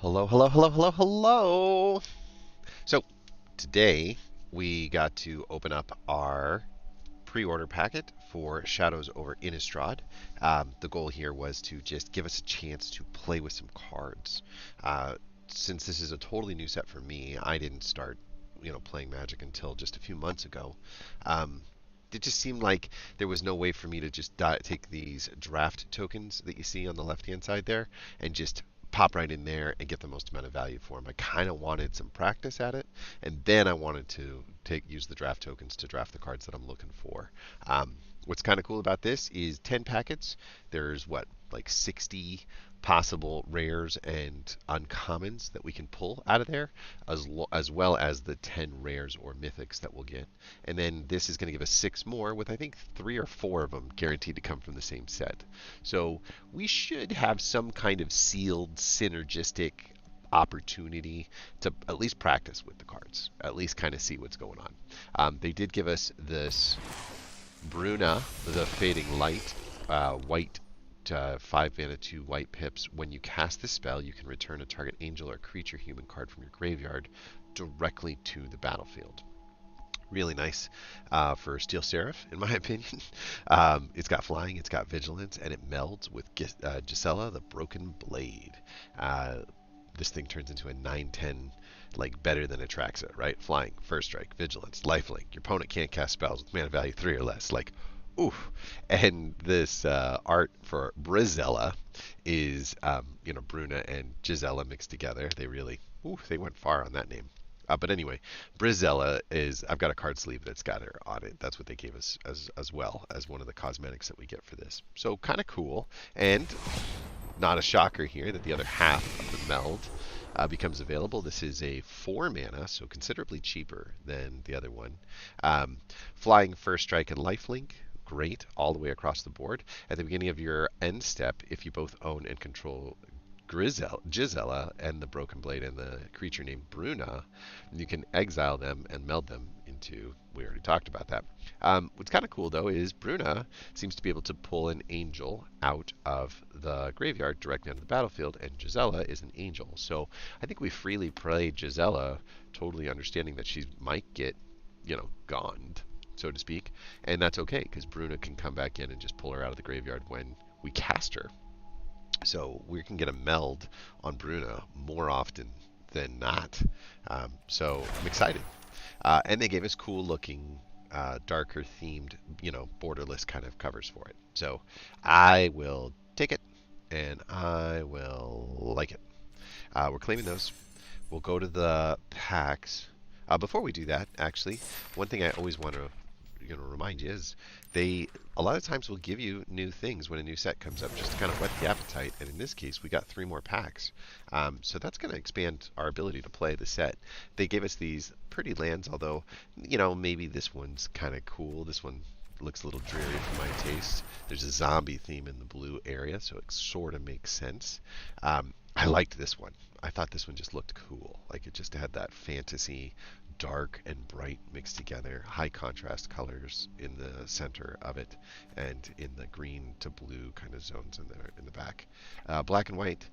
Hello, hello, hello, hello, hello. So today we got to open up our pre-order packet for Shadows over Innistrad. The goal here was to just give us a chance to play with some cards. Since this is a totally new set for me, I didn't start, playing Magic until just a few months ago. Um, it just seemed like there was no way for me to just take these draft tokens that you see on the left-hand side there and just pop right in there and get the most amount of value for them. I kind of wanted some practice at it, and then I wanted to use the draft tokens to draft the cards that I'm looking for. What's kind of cool about this is 10 packets. There's like 60 possible rares and uncommons that we can pull out of there, as well as the 10 rares or mythics that we'll get. And then this is going to give us 6 more, with I think 3 or 4 of them guaranteed to come from the same set. So we should have some kind of sealed synergistic opportunity to at least practice with the cards, at least kind of see what's going on. They did give us this Bruna, the Fading Light, white 5 mana 2 white pips. When you cast this spell, you can return a target angel or creature human card from your graveyard directly to the battlefield. Really nice for Steel Seraph, in my opinion. It's got flying, it's got vigilance, and it melds with Gisela, the Broken Blade. This thing turns into a 9/10, like better than Atraxa, right? Flying, first strike, vigilance, lifelink. Your opponent can't cast spells with mana value 3 or less. Like, oof. And this art for Brizella is, Bruna and Gisela mixed together. They really, they went far on that name. But anyway, Brizella is, I've got a card sleeve that's got her on it. That's what they gave us as well as one of the cosmetics that we get for this. So kind of cool. And not a shocker here that the other half of the meld becomes available. This is a 4 mana, so considerably cheaper than the other one. Flying, first strike, and lifelink. Great, all the way across the board. At the beginning of your end step, if you both own and control Gisela and the Broken Blade and the creature named Bruna, you can exile them and meld them into, we already talked about that. What's kind of cool though is Bruna seems to be able to pull an angel out of the graveyard directly onto the battlefield, and Gisela is an angel. So I think we freely play Gisela, totally understanding that she might get, goned, so to speak, and that's okay because Bruna can come back in and just pull her out of the graveyard when we cast her. So we can get a meld on Bruna more often than not. So I'm excited. And they gave us cool looking, darker themed, borderless kind of covers for it. So I will take it and I will like it. We're claiming those. We'll go to the packs. Before we do that, actually, one thing I always want to remind you is they a lot of times will give you new things when a new set comes up just to kind of whet the appetite, and in this case we got 3 more packs, so that's going to expand our ability to play the set. They gave us these pretty lands, although maybe this one's kind of cool. This one looks a little dreary for my taste. There's a zombie theme in the blue area, so it sort of makes sense. I liked this one. I thought this one just looked cool. Like, it just had that fantasy, dark and bright mixed together, high contrast colors in the center of it, and in the green to blue kind of zones in the back. Black and white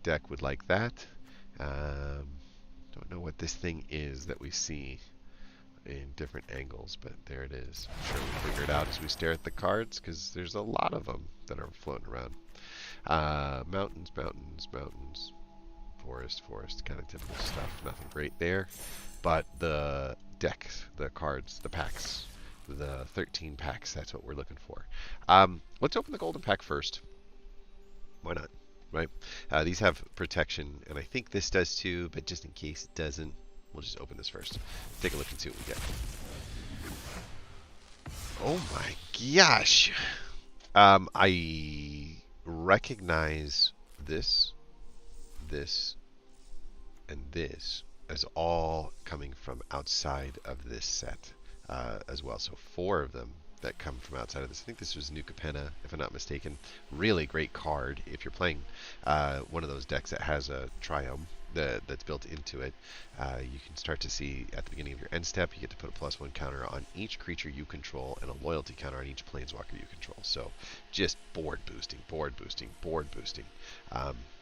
deck would like that. Don't know what this thing is that we see in different angles, but there it is. I'm sure we'll figure it out as we stare at the cards, because there's a lot of them that are floating around. Mountains, mountains, mountains. Forest, kind of typical stuff. Nothing great there. But the decks, the cards, the packs, the 13 packs, that's what we're looking for. Let's open the golden pack first. Why not? Right? These have protection, and I think this does too, but just in case it doesn't, we'll just open this first. Take a look and see what we get. Oh my gosh! I recognize this, and this as all coming from outside of this set as well. So 4 of them that come from outside of this. I think this was New Capenna, if I'm not mistaken. Really great card if you're playing one of those decks that has a Triome that's built into it. You can start to see at the beginning of your end step, you get to put a +1 counter on each creature you control and a loyalty counter on each planeswalker you control. So just board boosting, board boosting, board boosting.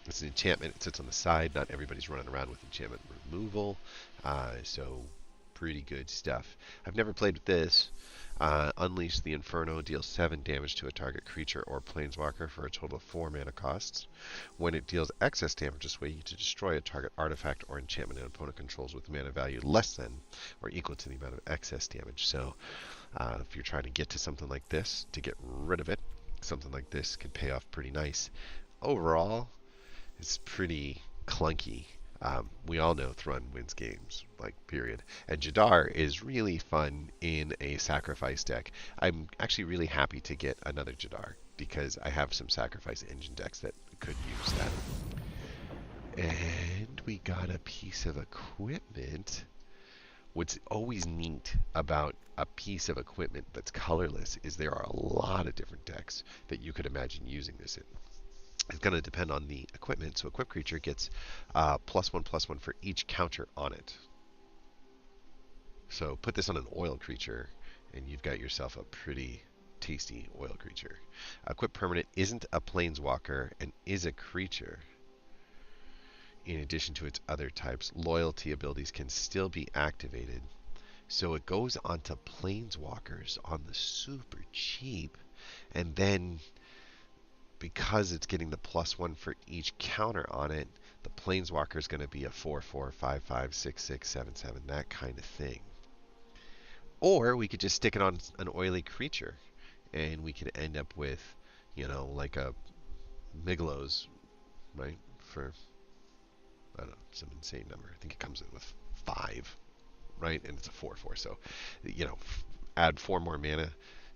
It's an enchantment. It sits on the side. Not everybody's running around with enchantment removal. So pretty good stuff. I've never played with this. Unleash the Inferno, deals 7 damage to a target creature or planeswalker for a total of 4 mana costs. When it deals excess damage this way, you get to destroy a target artifact or enchantment an opponent controls with mana value less than or equal to the amount of excess damage. So if you're trying to get to something like this, to get rid of it, something like this can pay off pretty nice. Overall, it's pretty clunky. We all know Thrun wins games, like, period. And Jadar is really fun in a sacrifice deck. I'm actually really happy to get another Jadar because I have some sacrifice engine decks that could use that. And we got a piece of equipment. What's always neat about a piece of equipment that's colorless is there are a lot of different decks that you could imagine using this in. It's going to depend on the equipment. So equipped creature gets +1/+1 for each counter on it. So put this on an oil creature, and you've got yourself a pretty tasty oil creature. Equipped permanent isn't a planeswalker and is a creature. In addition to its other types, loyalty abilities can still be activated. So it goes onto planeswalkers on the super cheap, and then because it's getting the +1 for each counter on it, the planeswalker is going to be a 4/4, 5/5, 6/6, 7/7, that kind of thing. Or we could just stick it on an oily creature, and we could end up with, like a Miglos, right? For, I don't know, some insane number. I think it comes in with 5, right? And it's a 4/4. So, add 4 more mana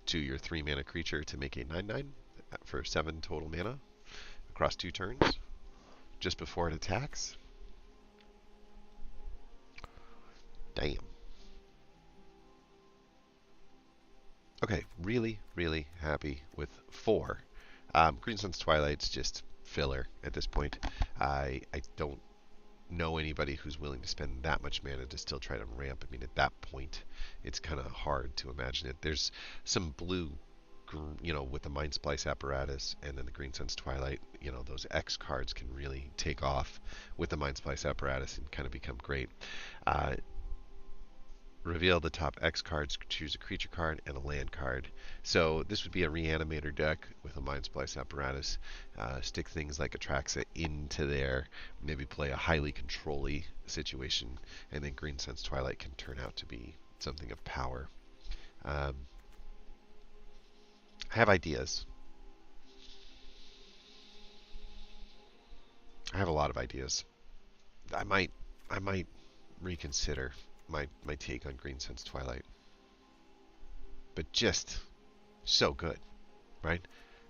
to your 3 mana creature to make a 9/9. For 7 total mana across 2 turns just before it attacks. Damn. Okay, really, really happy with 4. Green Sun's Twilight's just filler at this point. I don't know anybody who's willing to spend that much mana to still try to ramp. I mean, at that point, it's kind of hard to imagine it. There's some blue, with the Mind Splice apparatus and then the Green Sun's Twilight, those X cards can really take off with the Mind Splice apparatus and kind of become great. Reveal the top X cards, choose a creature card and a land card. So this would be a Reanimator deck with a Mind Splice apparatus. Stick things like Atraxa into there, maybe play a highly control-y situation, and then Green Sun's Twilight can turn out to be something of power. I have ideas. I have a lot of ideas. I might reconsider my take on Green Sun's Twilight. But just so good, right?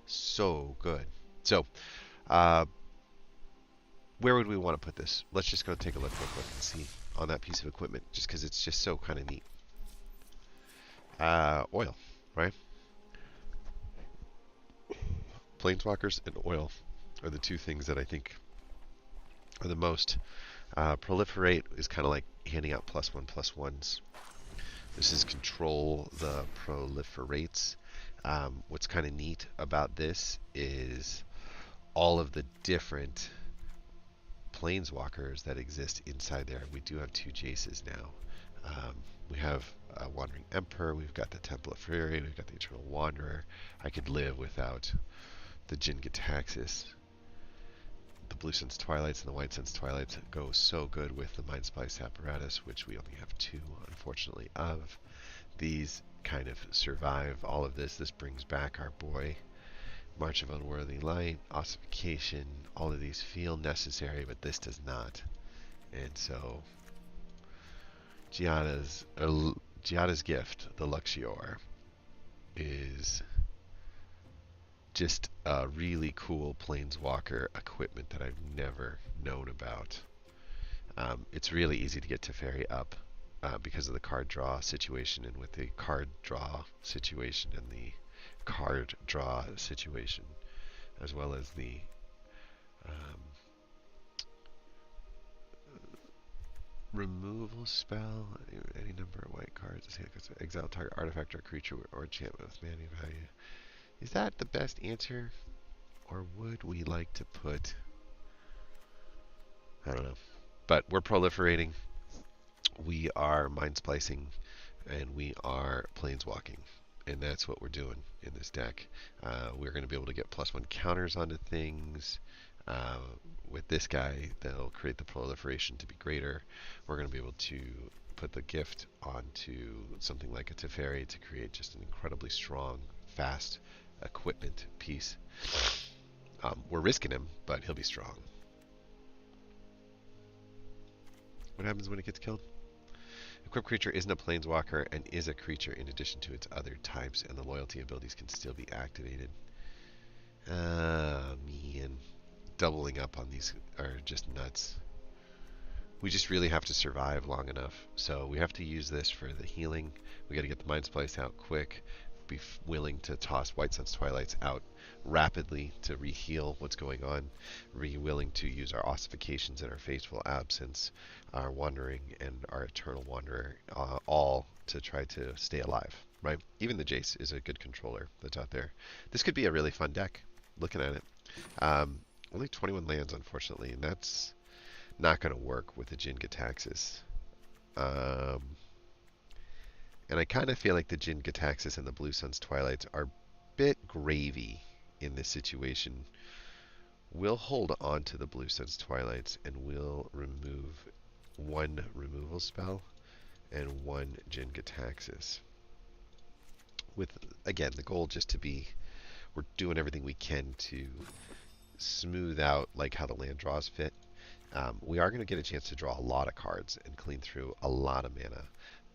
So good. So, where would we want to put this? Let's just go take a look real quick and see on that piece of equipment, just because it's just so kind of neat. Oil, right? Planeswalkers and oil are the 2 things that I think are the most. Proliferate is kind of like handing out +1/+1s. This is control the proliferates. What's kind of neat about this is all of the different planeswalkers that exist inside there. We do have 2 Jaces now. We have a Wandering Emperor, we've got the Temple of Fury, we've got the Eternal Wanderer. I could live without the Jin Gitaxias. The Blue Sun's Twilights and the White Sun's Twilights go so good with the Mind Splice apparatus, which we only have 2, unfortunately, of. These kind of survive all of this. This brings back our boy. March of Unworthy Light, Ossification, all of these feel necessary, but this does not. And so, Giada's Gift, the Luxior, is just a really cool planeswalker equipment that I've never known about. It's really easy to get Teferi up because of the card draw situation, and with the card draw situation and the card draw situation, as well as the Removal spell. Any number of white cards. Exile target artifact or creature or enchantment with mana value. Is that the best answer? Or would we like to put... I don't know. But we're proliferating. We are mind splicing. And we are planeswalking. And that's what we're doing in this deck. We're going to be able to get +1 counters onto things. With this guy, they'll create the proliferation to be greater. We're going to be able to put the gift onto something like a Teferi to create just an incredibly strong, fast equipment piece. We're risking him, but he'll be strong. What happens when it gets killed? Equipped creature isn't a planeswalker and is a creature in addition to its other types, and the loyalty abilities can still be activated. Man. Doubling up on these are just nuts. We just really have to survive long enough. So we have to use this for the healing. We got to get the Mind Splice out quick. Be willing to toss White Sun's Twilights out rapidly to re-heal what's going on. Be willing to use our ossifications and our Faithful Absence, our Wandering and our Eternal Wanderer, all to try to stay alive. Right? Even the Jace is a good controller that's out there. This could be a really fun deck. Looking at it. Only 21 lands, unfortunately, and that's not going to work with the Jin Gitaxias. And I kind of feel like the Jin Gitaxias and the Blue Sun's Twilights are a bit gravy in this situation. We'll hold on to the Blue Sun's Twilights, and we'll remove 1 removal spell and 1 Jin Gitaxias. With, again, the goal just to be, we're doing everything we can to smooth out like how the land draws fit. We are going to get a chance to draw a lot of cards and clean through a lot of mana,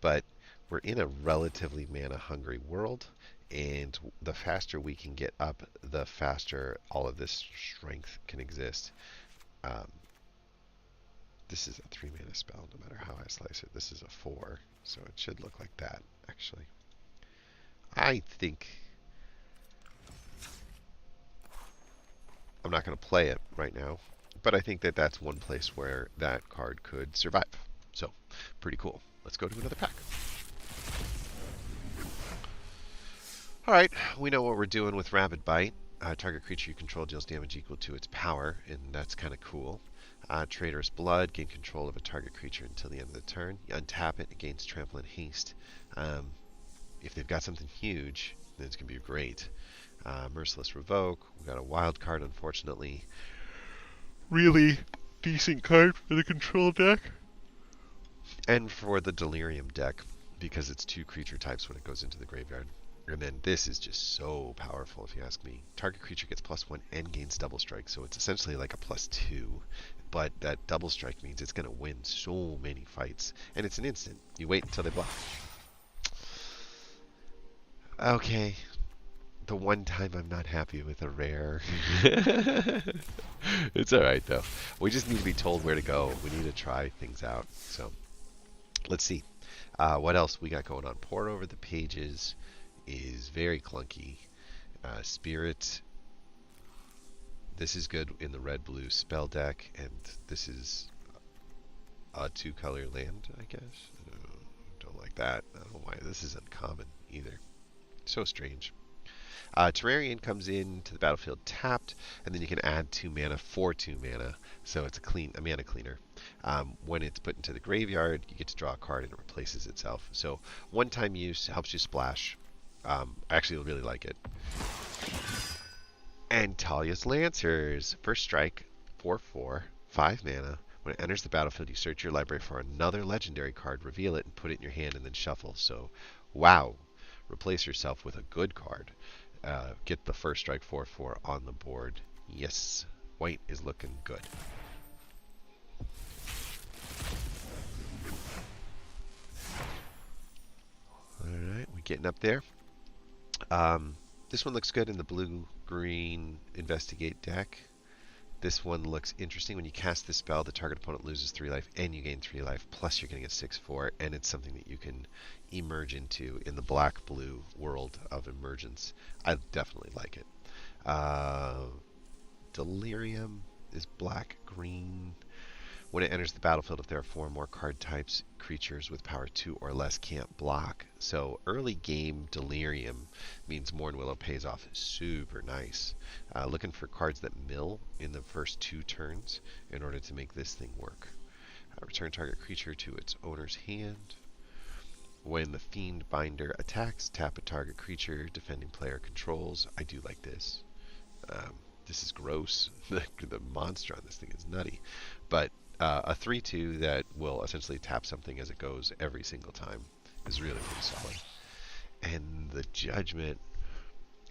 but we're in a relatively mana hungry world, and the faster we can get up, the faster all of this strength can exist. This is a 3 mana spell no matter how I slice it. This is a 4, so it should look like that actually. I think I'm not going to play it right now, but I think that that's one place where that card could survive. So, pretty cool. Let's go to another pack. Alright, we know what we're doing with Rabid Bite. Target creature you control deals damage equal to its power, and that's kind of cool. Traitorous Blood, gain control of a target creature until the end of the turn. You untap it, it gains Trample and Haste. If they've got something huge, then it's going to be great. Merciless Revoke. We got a wild card, unfortunately. Really decent card for the control deck. And for the Delirium deck, because it's 2 creature types when it goes into the graveyard. And then this is just so powerful, if you ask me. Target creature gets +1 and gains double strike, so it's essentially like a +2. But that double strike means it's going to win so many fights. And it's an instant. You wait until they block. Okay. The one time I'm not happy with a rare. It's alright though. We just need to be told where to go. We need to try things out. So, let's see. What else we got going on? Pour Over the Pages is very clunky. Spirit. This is good in the red-blue spell deck, and this is a 2-color land, I guess. Don't like that. I don't know why this isn't common either. So strange. Terrarian comes into the battlefield tapped, and then you can add 2 mana for 2 mana, so it's a mana cleaner. When it's put into the graveyard, you get to draw a card and it replaces itself. So one-time use, helps you splash. I actually really like it. And Talia's Lancers. First strike, 4/4, 5 mana. When it enters the battlefield, you search your library for another legendary card, reveal it, and put it in your hand, and then shuffle. So, wow. Replace yourself with a good card. Get the first strike 4/4 on the board. Yes, white is looking good. Alright, we're getting up there. This one looks good in the blue-green Investigate deck. This one looks interesting. When you cast this spell, the target opponent loses 3 life and you gain 3 life, plus you're getting a 6/4, and it's something that you can emerge into in the black-blue world of emergence. I definitely like it. Delirium is black-green. When it enters the battlefield, if there are 4 or more card types, creatures with power 2 or less can't block. So early game Delirium means Mourn Willow pays off super nice. Looking for cards that mill in the first 2 turns in order to make this thing work. Return target creature to its owner's hand. When the Fiend Binder attacks, tap a target creature defending player controls. I do like this. This is gross. The monster on this thing is nutty. But a 3/2 that will essentially tap something as it goes every single time is really pretty solid. And the Judgment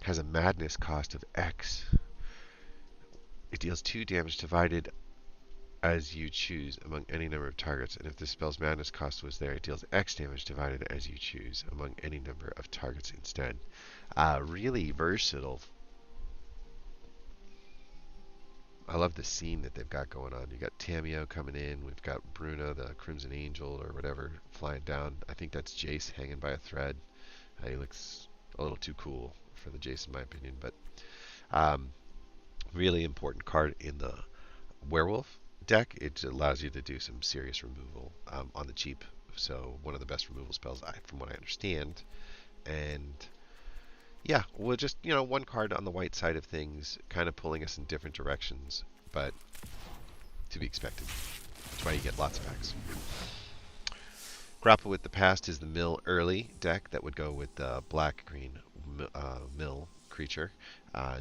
has a madness cost of X. It deals 2 damage divided as you choose among any number of targets, and if the spell's madness cost was there, it deals X damage divided as you choose among any number of targets instead. Really versatile. I love the scene that they've got going on. You got Tamio coming in. We've got Bruno, the Crimson Angel or whatever, flying down. I think that's Jace hanging by a thread. He looks a little too cool for the Jace in my opinion, but really important card in the Werewolf deck. It allows you to do some serious removal on the cheap. So one of the best removal spells, from what I understand. And yeah, we'll just, one card on the white side of things, kind of pulling us in different directions, but to be expected. That's why you get lots of packs. Grapple with the Past is the mill early deck that would go with the black-green mill creature.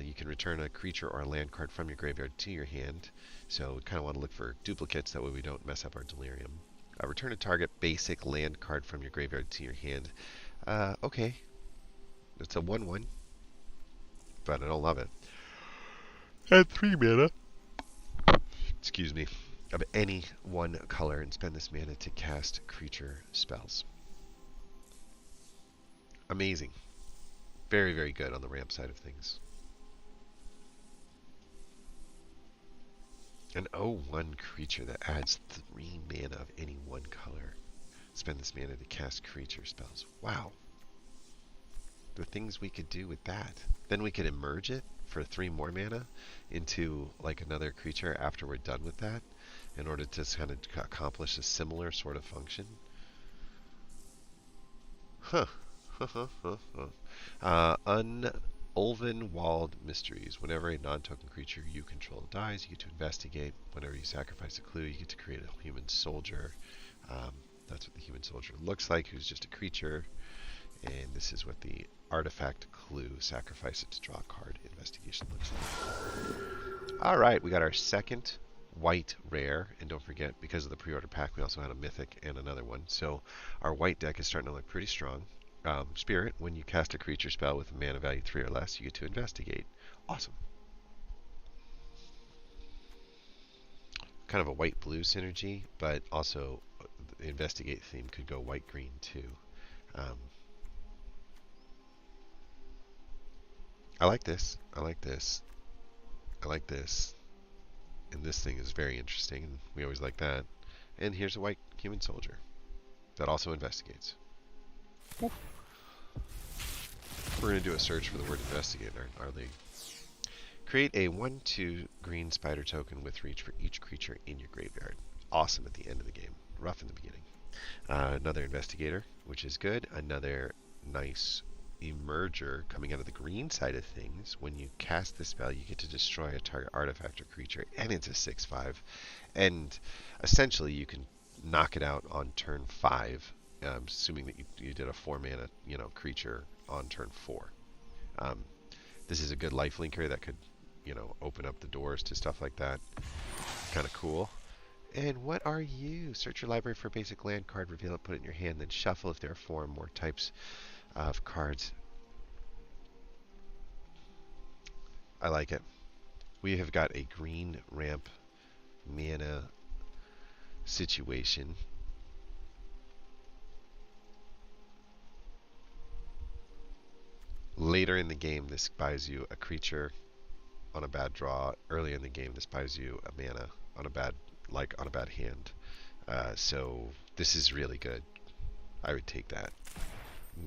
You can return a creature or a land card from your graveyard to your hand. So we kind of want to look for duplicates, that way we don't mess up our Delirium. Return a target basic land card from your graveyard to your hand. Okay. It's a 1/1, but I don't love it. Add 3 mana. Excuse me. Of any one color and spend this mana to cast creature spells. Amazing. Very, very good on the ramp side of things. An 0/1 creature that adds 3 mana of any one color. Spend this mana to cast creature spells. Wow. The things we could do with that. Then we could emerge it for 3 more mana into like another creature after we're done with that in order to kind of accomplish a similar sort of function. Huh. Ulven Walled Mysteries. Whenever a non-token creature you control dies, you get to investigate. Whenever you sacrifice a clue, you get to create a human soldier. That's what the human soldier looks like, who's just a creature. And this is what the artifact clue, sacrifice it to draw a card, investigation looks like. Alright, we got our second white rare. And don't forget, because of the pre-order pack, we also had a mythic and another one. So our white deck is starting to look pretty strong. Spirit, when you cast a creature spell with a mana value 3 or less, you get to investigate. Awesome. Kind of a white-blue synergy, but also the investigate theme could go white-green too. I like this. I like this. I like this. And this thing is very interesting. We always like that. And here's a white human soldier that also investigates. Woo. We're going to do a search for the word investigate in our league. Create a 1/2 green spider token with reach for each creature in your graveyard. Awesome at the end of the game. Rough in the beginning. Another investigator, which is good. Another nice emerger coming out of the green side of things. When you cast the spell, you get to destroy a target artifact or creature, and it's a 6/5. And essentially, you can knock it out on turn 5, assuming that you did a 4 mana, creature on turn 4. This is a good lifelinker that could, open up the doors to stuff like that. Kind of cool. And what are you? Search your library for a basic land card, reveal it, put it in your hand, then shuffle if there are 4 or more types of cards. I like it. We have got a green ramp mana situation. Later in the game, this buys you a creature on a bad draw. Early in the game, this buys you a mana on a bad hand. So this is really good. I would take that.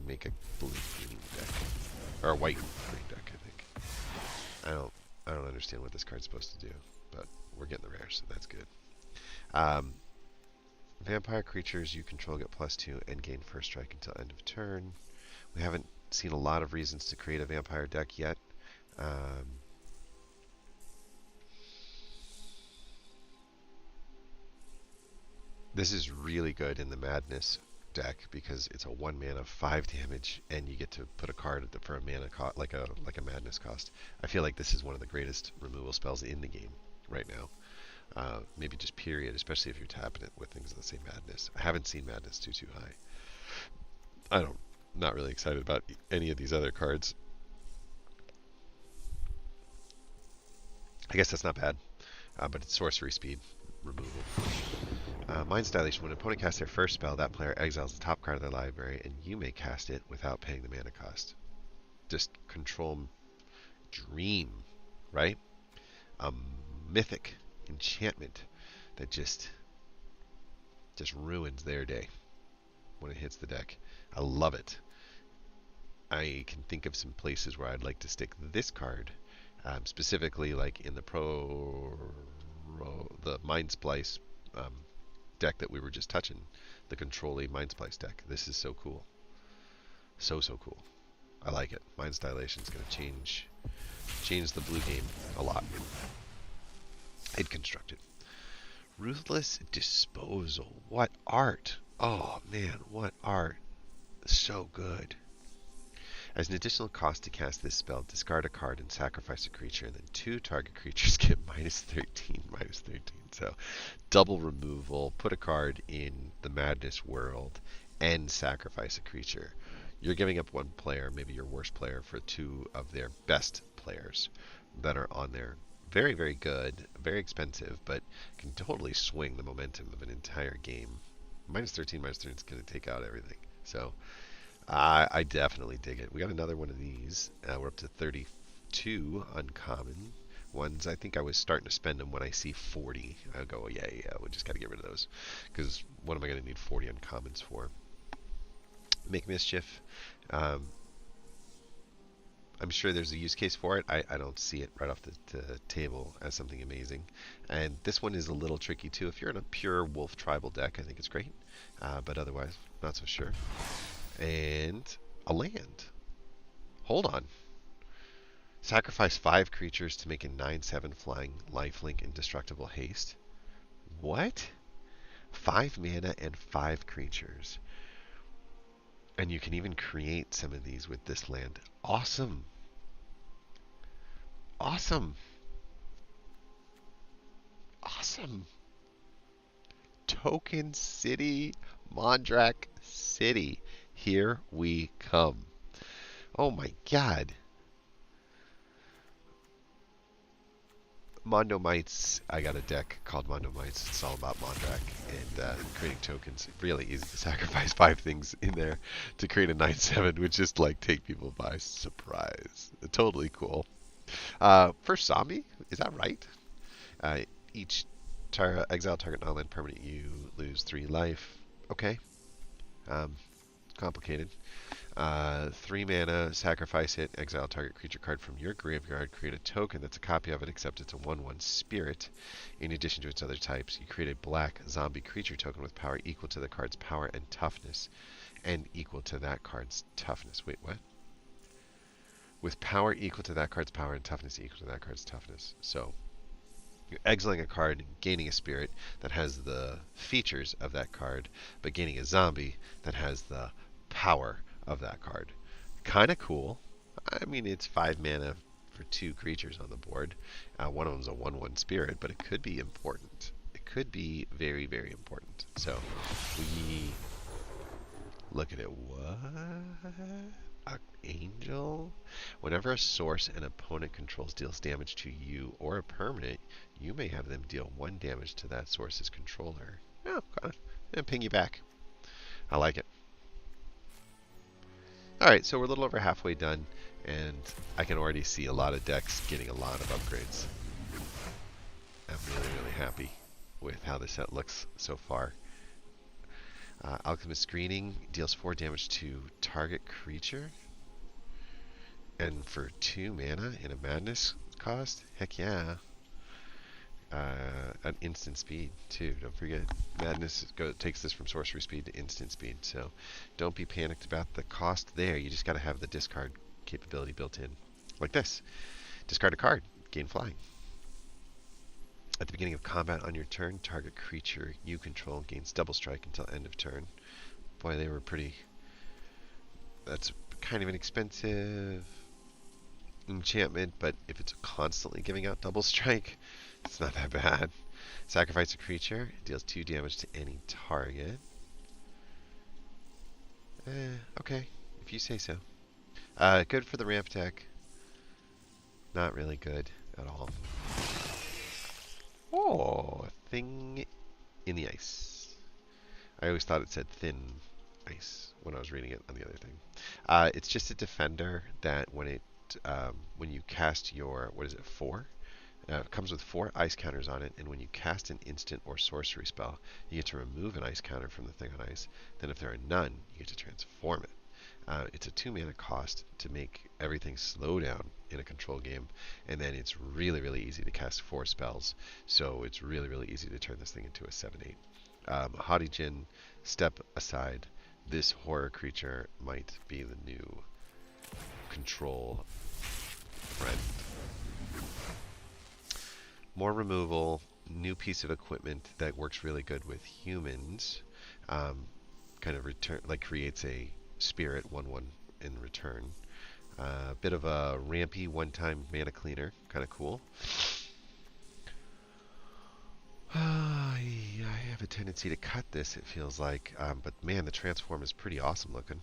Make a blue-green deck, or a white-green deck, I think. I don't understand what this card's supposed to do, but we're getting the rare, so that's good. Um, Vampire creatures you control get +2 and gain first strike until end of turn. We haven't seen a lot of reasons to create a vampire deck yet. This is really good in the Madness deck because it's a 1 mana 5 damage, and you get to put a card for a mana cost, like a Madness cost. I feel like this is one of the greatest removal spells in the game right now. Maybe just period, especially if you're tapping it with things that say Madness. I haven't seen Madness too high. Not really excited about any of these other cards. I guess that's not bad, but it's sorcery speed removal. Mind's Dilation. When an opponent casts their first spell, that player exiles the top card of their library, and you may cast it without paying the mana cost. Just control dream, right? A mythic enchantment that just ruins their day when it hits the deck. I love it. I can think of some places where I'd like to stick this card, specifically like in the Mind Splice deck that we were just touching, the Control-A Mind Splice deck. This is so cool. So cool. I like it. Mind's Dilation is going to change the blue game a lot. I'd constructed. Ruthless Disposal. What art! Oh man, what art! So good. As an additional cost to cast this spell, discard a card and sacrifice a creature, and then 2 target creatures get -13, -13. So double removal, put a card in the Madness world, and sacrifice a creature. You're giving up 1 player, maybe your worst player, for 2 of their best players that are on there. Very, very good, very expensive, but can totally swing the momentum of an entire game. -13, -13 is going to take out everything. So I definitely dig it. We got another one of these. We're up to 32 uncommon ones. I think I was starting to spend them when I see 40. I go, oh, yeah, we just got to get rid of those. Because what am I going to need 40 uncommons for? Make Mischief. I'm sure there's a use case for it. I don't see it right off the table as something amazing. And this one is a little tricky too. If you're in a pure wolf tribal deck, I think it's great. But otherwise, not so sure. And a land. Hold on. Sacrifice 5 creatures to make a 9/7 flying lifelink indestructible haste. What? 5 mana and 5 creatures. And you can even create some of these with this land. Awesome. Awesome. Awesome. Token City. Mondrak City. Here we come. Oh my god. Mondo Mites. I got a deck called Mondo Mites. It's all about Mondrak and creating tokens. Really easy to sacrifice 5 things in there to create a 9/7, which just like take people by surprise. Totally cool. First zombie, is that right? Each exile target non-land permanent, you lose 3 life. Okay. Complicated. 3 mana, sacrifice it, exile target creature card from your graveyard, create a token that's a copy of it except it's a 1/1 spirit. In addition to its other types, you create a black zombie creature token with power equal to the card's power and toughness, and equal to that card's toughness. Wait, what? With power equal to that card's power and toughness equal to that card's toughness. So you're exiling a card, gaining a spirit that has the features of that card, but gaining a zombie that has the power of that card. Kind of cool. I mean, it's 5 mana for 2 creatures on the board. One of them's a 1/1 spirit, but it could be important. It could be very, very important. So we look at it. What? Angel? Whenever a source an opponent controls deals damage to you or a permanent, you may have them deal 1 damage to that source's controller. Oh, and ping you back. I like it. Alright, so we're a little over halfway done, and I can already see a lot of decks getting a lot of upgrades. I'm really, really happy with how this set looks so far. Alchemist Screening deals 4 damage to target creature. And for 2 mana in a Madness cost? Heck yeah. An instant speed too. Don't forget, Madness takes this from sorcery speed to instant speed. So don't be panicked about the cost there. You just got to have the discard capability built in, like this. Discard a card, gain flying. At the beginning of combat on your turn, target creature you control gains double strike until end of turn. Boy, they were pretty. That's kind of an expensive enchantment, but if it's constantly giving out double strike, it's not that bad. Sacrifice a creature, it deals 2 damage to any target. Okay, if you say so. Good for the ramp deck. Not really good at all. Oh, a thing in the ice. I always thought it said thin ice when I was reading it on the other thing. It's just a defender that when you cast your, what is it, 4? It comes with 4 ice counters on it, and when you cast an instant or sorcery spell, you get to remove an ice counter from the thing on ice. Then if there are none, you get to transform it. It's a 2 mana cost to make everything slow down in a control game, and then it's really, really easy to cast 4 spells. So it's really, really easy to turn this thing into a 7/8. Haughty Djinn, step aside. This horror creature might be the new control friend. More removal, new piece of equipment that works really good with humans. Kind of creates a spirit 1/1 in return. Bit of a rampy one-time mana cleaner, kind of cool. I have a tendency to cut this, it feels like, but man, the transform is pretty awesome looking.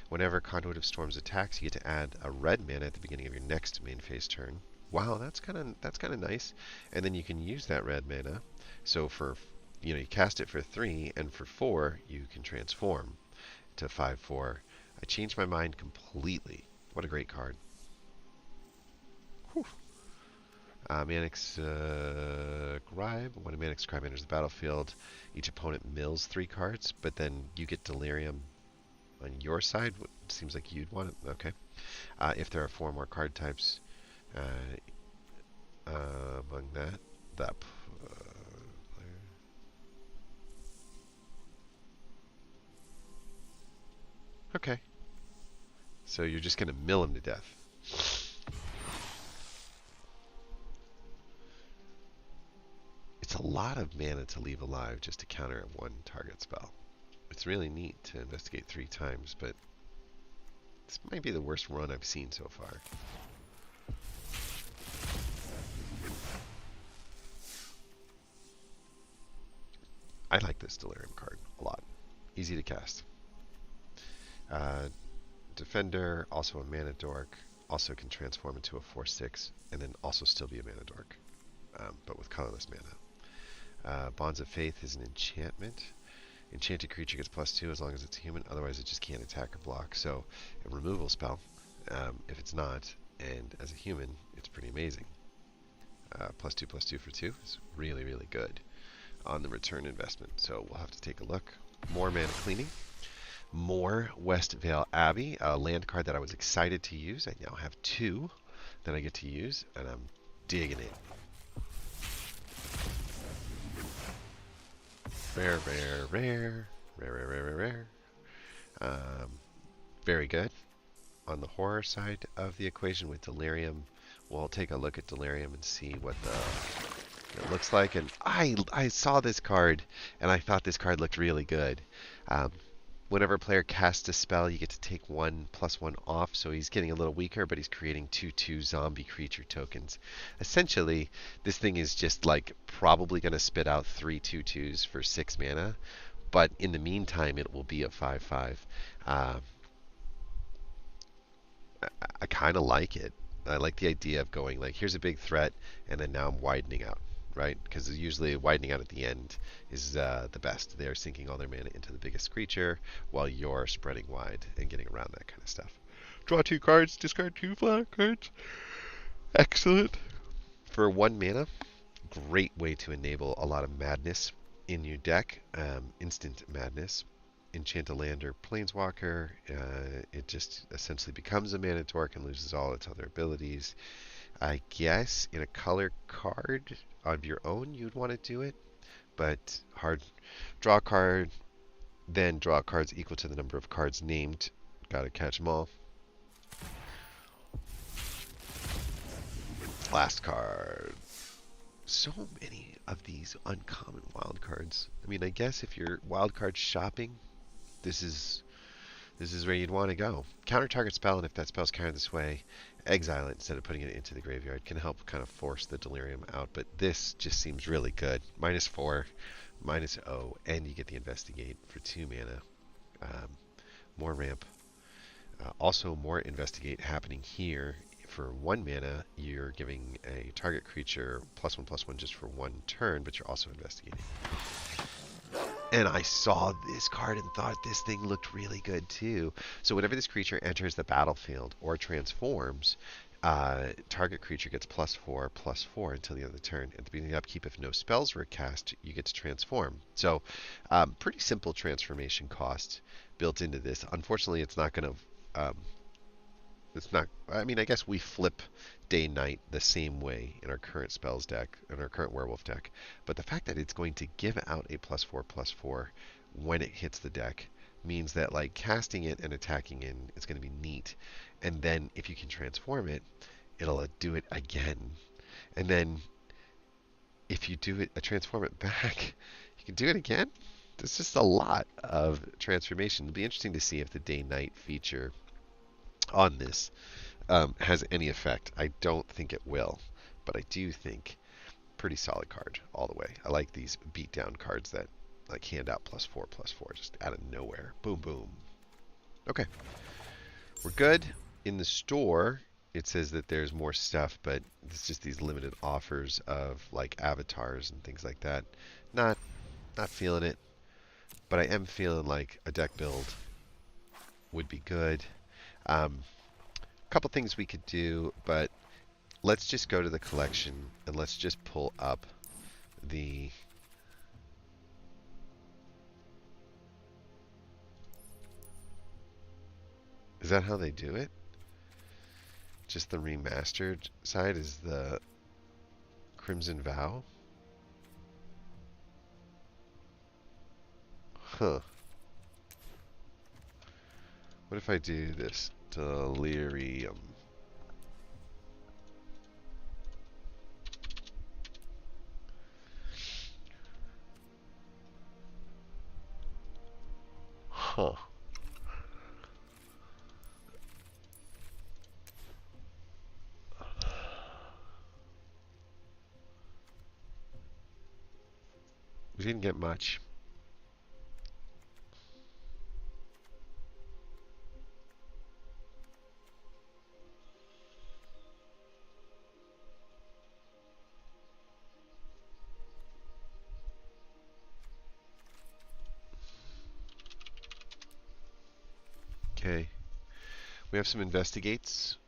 Whenever Conduit of Storms attacks, you get to add a red mana at the beginning of your next main phase turn. Wow, that's kind of nice. And then you can use that red mana. So for you cast it for 3, and for 4 you can transform to 5/4. I changed my mind completely. What a great card. Whew. Manic Scribe. When a Manic Scribe enters the battlefield, each opponent mills 3 cards, but then you get Delirium on your side. It seems like you'd want it. Okay. If there are 4 more card types among that player. Okay. So you're just going to mill him to death. It's a lot of mana to leave alive just to counter a 1 target spell. It's really neat to investigate 3 times, but this might be the worst run I've seen so far. I like this Delirium card a lot. Easy to cast. Defender, also a mana dork, also can transform into a 4/6, and then also still be a mana dork, but with colorless mana. Bonds of Faith is an enchantment. Enchanted creature gets +2 as long as it's human, otherwise it just can't attack or block. So a removal spell, if it's not, and as a human, it's pretty amazing. +2/+2 for 2 is really, really good on the return investment. So we'll have to take a look. More mana cleaning. More Westvale Abbey, a land card that I was excited to use. I now have 2 that I get to use, and I'm digging it. Rare, rare, rare, rare, rare, rare, rare, rare. Very good. On the horror side of the equation with Delirium, we'll take a look at Delirium and see what it looks like. And I saw this card, and I thought this card looked really good. Whenever a player casts a spell, you get to take 1/+1 off, so he's getting a little weaker, but he's creating 2/2 zombie creature tokens. Essentially, this thing is just like probably going to spit out 3 2/2s for 6 mana, but in the meantime, it will be a 5/5. I kind of like it. I like the idea of going like, here's a big threat, and then now I'm widening out. Right? Because usually widening out at the end is the best. They're sinking all their mana into the biggest creature while you're spreading wide and getting around that kind of stuff. Draw 2 cards, discard 2 flat cards. Excellent. For 1 mana, great way to enable a lot of madness in your deck. Instant madness. Enchant a land or planeswalker. It just essentially becomes a mana dork and loses all its other abilities. I guess in a color card of your own, you'd want to do it, but hard. Draw a card, then draw cards equal to the number of cards named. Gotta catch them all. Last card. So many of these uncommon wild cards. I mean, I guess if you're wild card shopping, this is where you'd want to go. Counter target spell, and if that spell's countered this way, exile it instead of putting it into the graveyard. Can help kind of force the delirium out, but this just seems really good. -4, -0, and you get the investigate for 2 mana. More ramp. Also, more investigate happening here. For 1 mana, you're giving a target creature +1/+1 just for 1 turn, but you're also investigating. And I saw this card and thought this thing looked really good too. So whenever this creature enters the battlefield or transforms, target creature gets +4/+4 until the end of the turn. At the beginning of the upkeep, if no spells were cast, you get to transform. So pretty simple transformation cost built into this. Unfortunately, it's not going to it's not. I mean, I guess we flip day night the same way in our current spells deck, in our current werewolf deck. But the fact that it's going to give out a +4/+4 when it hits the deck means that like casting it and attacking it is going to be neat. And then if you can transform it, it'll do it again. And then if you do it, transform it back, you can do it again. There's just a lot of transformation. It'll be interesting to see if the day-night feature on this has any effect. I don't think it will, but I do think pretty solid card all the way. I like these beatdown cards that like hand out +4/+4 just out of nowhere. Boom, boom. Okay, we're good. In the store, it says that there's more stuff, but it's just these limited offers of like avatars and things like that. Not feeling it, but I am feeling like a deck build would be good. Couple things we could do, but let's just go to the collection and let's just pull up the Is that how they do it? Just the remastered side is the Crimson Vow? Huh. What if I do this? Delirium. Huh. We didn't get much. Okay. We have some investigates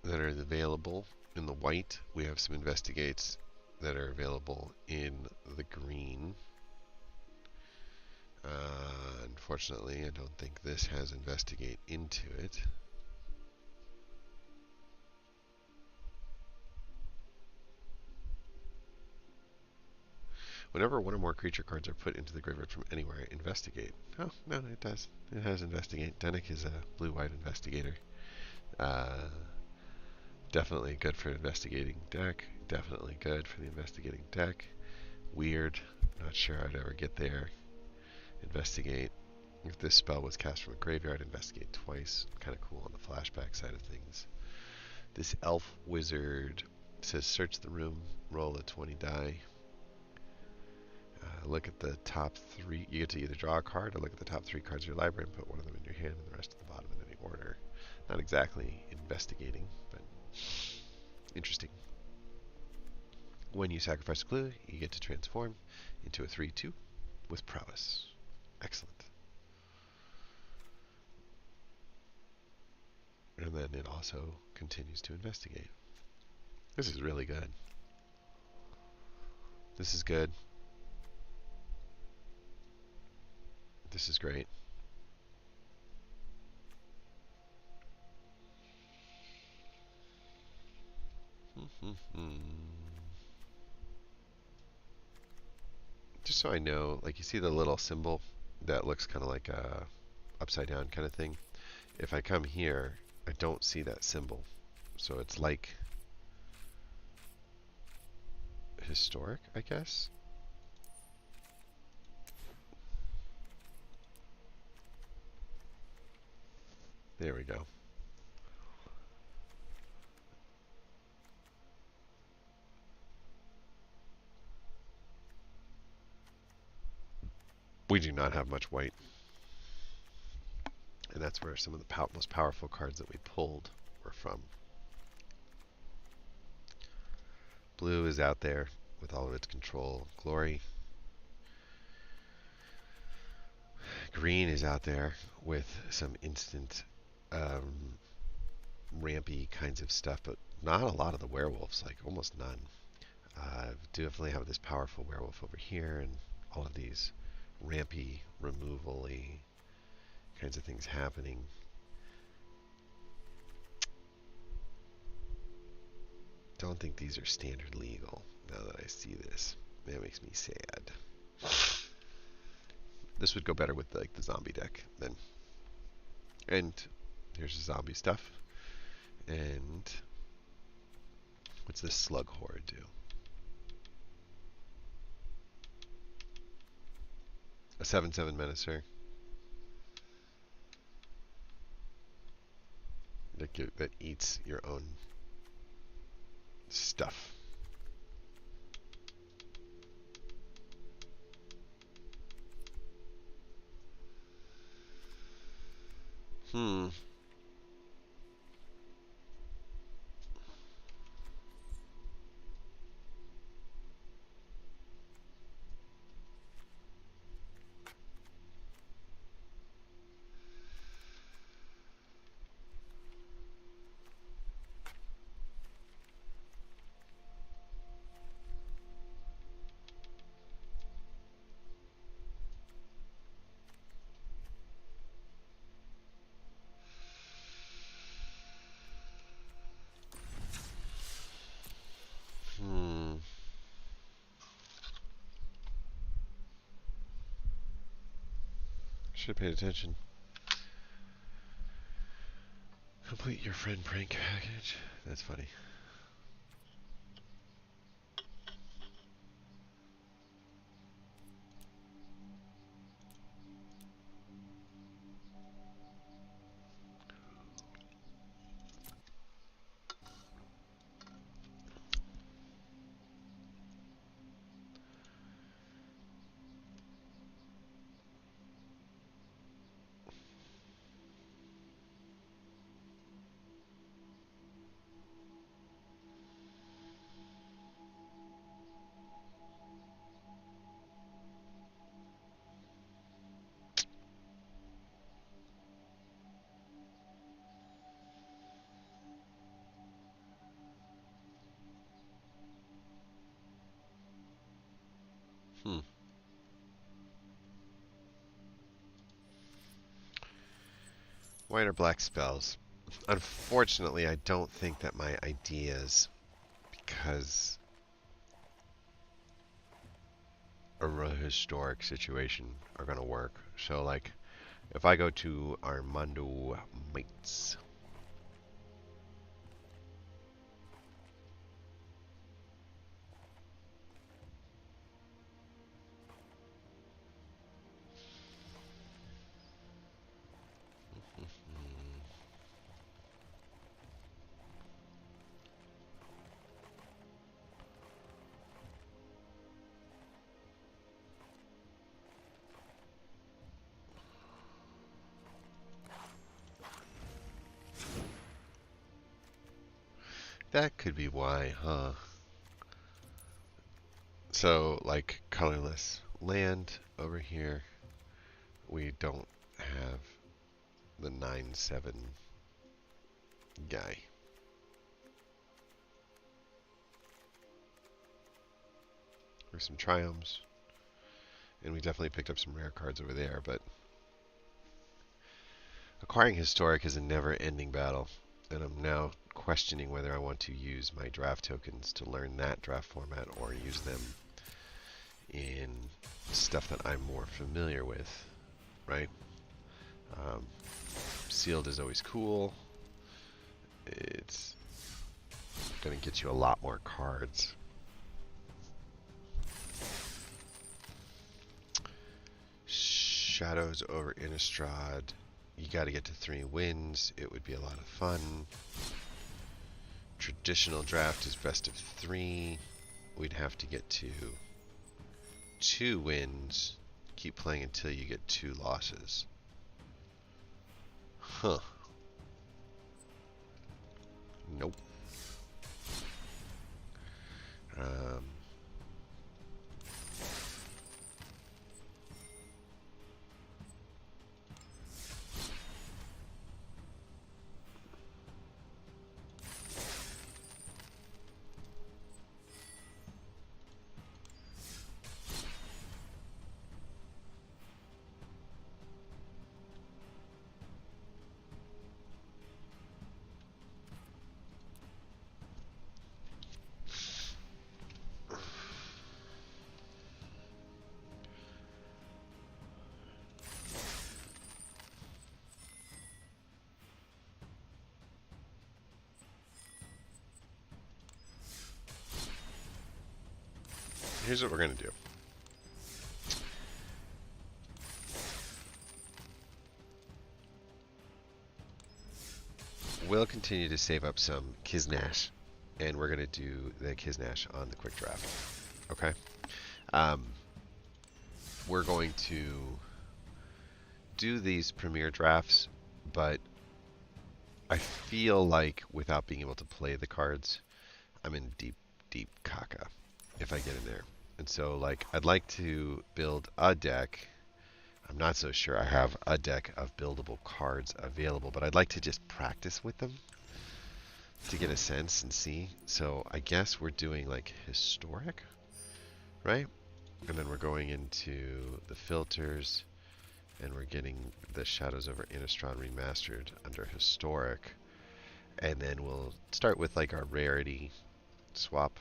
that are available in the white. We have some investigates that are available in the green. Unfortunately, I don't think this has investigate into it. Whenever one or more creature cards are put into the graveyard from anywhere, investigate. Oh, no, it does. It has investigate. Dennick is a blue-white investigator. Definitely good for investigating deck. Definitely good for the investigating deck. Weird. Not sure I'd ever get there. Investigate. If this spell was cast from a graveyard, investigate twice. Kind of cool on the flashback side of things. This elf wizard says search the room, roll a 20 die. Look at the top 3. You get to either draw a card or look at the top 3 cards of your library and put one of them in your hand and the rest at the bottom in any order. Not exactly investigating, but interesting. When you sacrifice a clue, you get to transform into a 3/2 with prowess. Excellent. And then it also continues to investigate. This is really good. This is good. This is great. Just so I know, like you see the little symbol that looks kind of like a upside down kind of thing. If I come here, I don't see that symbol. So it's like historic, I guess. There we go. We do not have much white. And that's where some of the most powerful cards that we pulled were from. Blue is out there with all of its control. Glory. Green is out there with some instant rampy kinds of stuff, but not a lot of the werewolves, like almost none. Definitely have this powerful werewolf over here and all of these rampy, removal-y kinds of things happening. Don't think these are standard legal now that I see this. That makes me sad. This would go better with like the zombie deck then. And here's the zombie stuff. And what's this slug horde do? A 7/7 menacer. That eats your own stuff. Hmm. Should have paid attention. Complete your friend prank package. That's funny. White or black spells. Unfortunately, I don't think that my ideas, because a real historic situation, are going to work. So, like, if I go to Armando Mates. That could be why, huh? So, like, colorless land over here, we don't have the 9/7 guy. There's some triomes, and we definitely picked up some rare cards over there, but acquiring historic is a never-ending battle, and I'm now questioning whether I want to use my draft tokens to learn that draft format or use them in stuff that I'm more familiar with, right? Sealed is always cool. It's going to get you a lot more cards. Shadows over Innistrad. You got to get to 3 wins. It would be a lot of fun. Traditional draft is best of 3. We'd have to get to 2 wins. Keep playing until you get 2 losses. Huh. Nope. Here's what we're going to do. We'll continue to save up some Kiznash, and we're going to do the Kiznash on the quick draft. Okay? We're going to do these premier drafts, but I feel like without being able to play the cards, I'm in deep, deep caca if I get in there. And so, like, I'd like to build a deck. I'm not so sure I have a deck of buildable cards available, but I'd like to just practice with them to get a sense and see. So I guess we're doing, like, historic, right? And then we're going into the filters, and we're getting the Shadows over Innistrad remastered under historic. And then we'll start with, like, our rarity swap.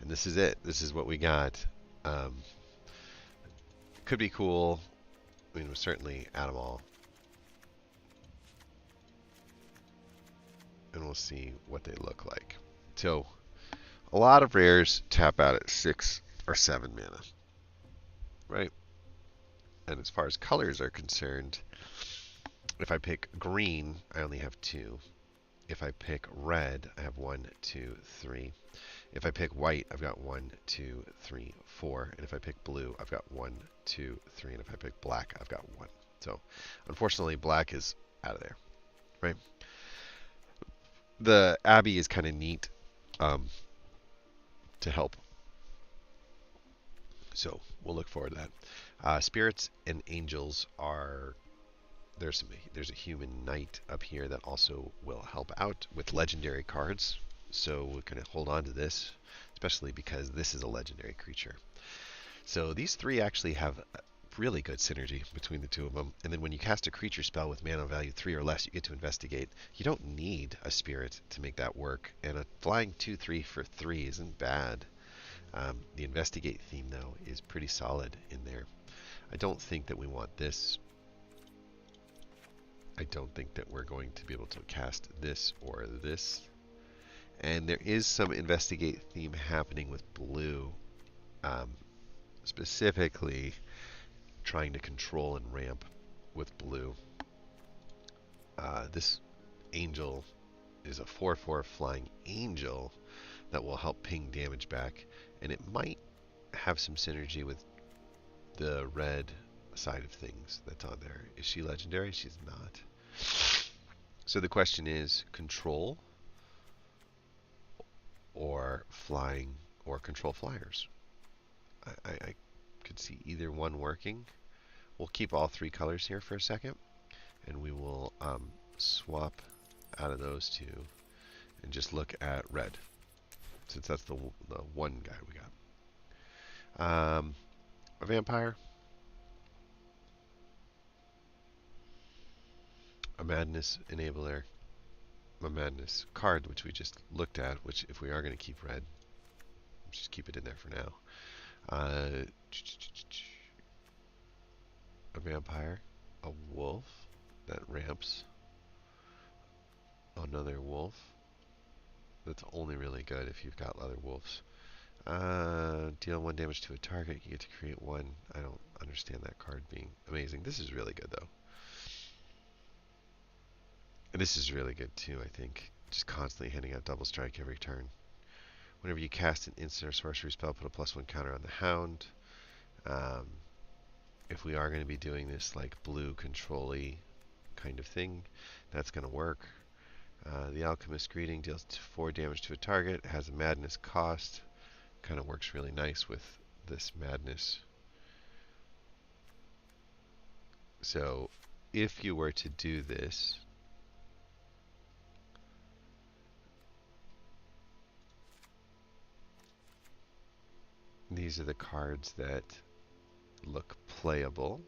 And this is it. This is what we got. Could be cool. I mean, we'll certainly add them all. And we'll see what they look like. So, a lot of rares tap out at 6 or 7 mana. Right? And as far as colors are concerned, if I pick green, I only have 2. If I pick red, I have 1, 2, 3. If I pick white, I've got 1, 2, 3, 4. And if I pick blue, I've got 1, 2, 3. And if I pick black, I've got 1. So, unfortunately, black is out of there, right? The Abbey is kind of neat to help. So, we'll look forward to that. Spirits and angels are... There's a human knight up here that also will help out with legendary cards. So we're going to hold on to this, especially because this is a legendary creature. So these 3 actually have really good synergy between the 2 of them. And then when you cast a creature spell with mana value 3 or less, you get to investigate. You don't need a spirit to make that work. And a flying 2/3 for 3 isn't bad. The investigate theme, though, is pretty solid in there. I don't think that we want this. I don't think that we're going to be able to cast this or this. And there is some investigate theme happening with blue, specifically trying to control and ramp with blue. This angel is a 4/4 flying angel that will help ping damage back, and it might have some synergy with the red side of things that's on there. Is she legendary? She's not. So the question is control or flying or control flyers. I could see either one working. We'll keep all 3 colors here for a second, and we will swap out of those 2 and just look at red, since that's the one guy we got. A vampire. a Madness enabler, a Madness card, which we just looked at, which if we are going to keep red, just keep it in there for now. A vampire, a wolf that ramps, another wolf. That's only really good if you've got other wolves. Deal 1 damage to a target. You get to create one. I don't understand that card being amazing. This is really good though. And this is really good too, I think. Just constantly handing out double strike every turn. Whenever you cast an instant or sorcery spell, put a +1 counter on the Hound. If we are going to be doing this like blue control-y kind of thing, that's going to work. The Alchemist Greeting deals 4 damage to a target, has a Madness cost. Kind of works really nice with this Madness. So if you were to do this, these are the cards that look playable.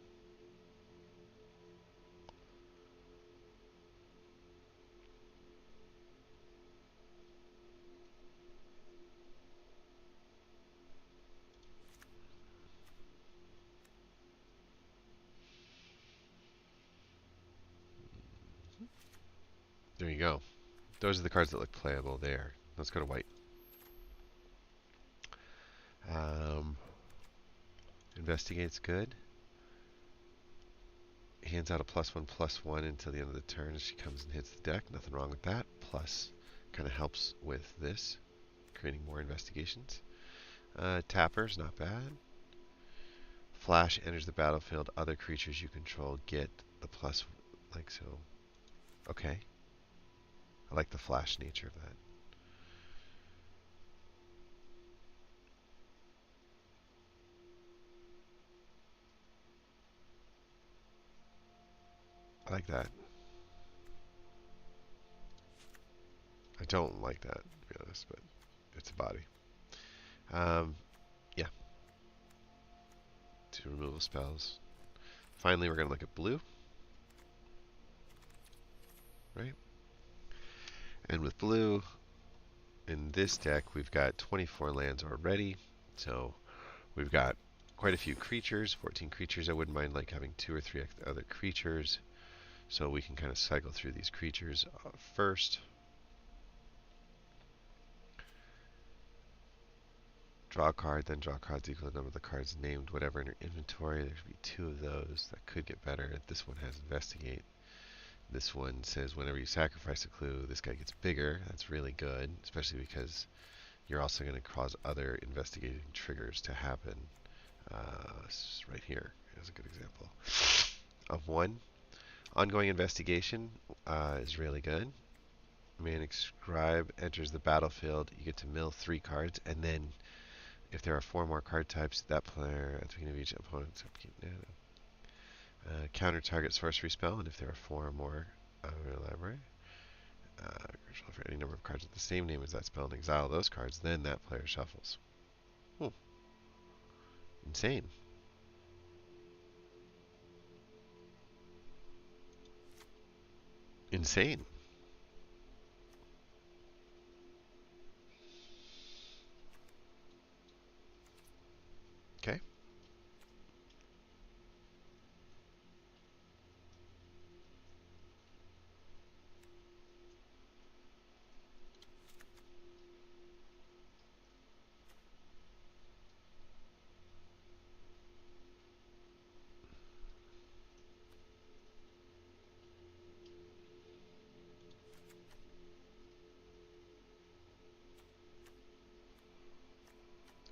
There you go. Those are the cards that look playable there. Let's go to white. Investigate's good. Hands out a +1/+1 until the end of the turn as she comes and hits the deck. Nothing wrong with that. Plus, kind of helps with this, creating more investigations. Tapper's not bad. Flash enters the battlefield. Other creatures you control get the plus, like so. Okay. I like the flash nature of that. I like that. I don't like that, to be honest, but it's a body. Yeah. 2 removal spells. Finally, we're going to look at blue. Right? And with blue, in this deck, we've got 24 lands already. So we've got quite a few creatures, 14 creatures. I wouldn't mind like having 2 or 3 other creatures. So we can kind of cycle through these creatures first. Draw a card, then draw cards equal to the number of the cards named, whatever in your inventory. There should be 2 of those. That could get better. This one has Investigate. This one says whenever you sacrifice a clue, this guy gets bigger. That's really good, especially because you're also going to cause other investigating triggers to happen. Right here is a good example of one. Ongoing investigation is really good. Manic Scribe enters the battlefield. You get to mill 3 cards, and then if there are 4 more card types, that player at the beginning of each opponent's upkeep. Counter target sorcery spell, and if there are 4 or more in your library, control for any number of cards with the same name as that spell and exile those cards, then that player shuffles. Insane. Insane. Okay.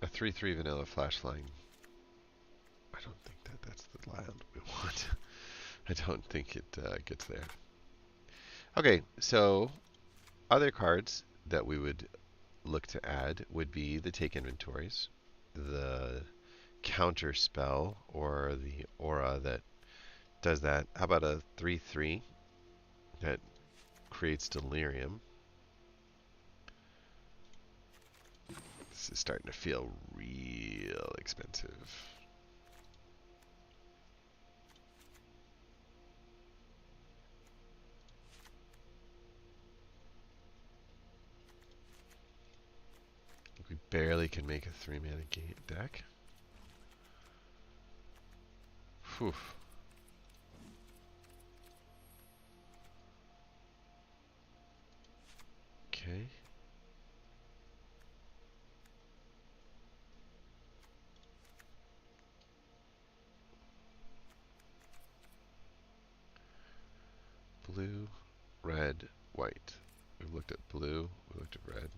A 3/3 vanilla flash line. I don't think that's the land we want. I don't think it gets there. Okay, so other cards that we would look to add would be the take inventories, the counter spell, or the aura that does that. How about a 3/3 that creates delirium? This is starting to feel real expensive. barely can make a 3-mana deck. Whew. Okay. Blue, red, white. We've looked at blue, we looked at red.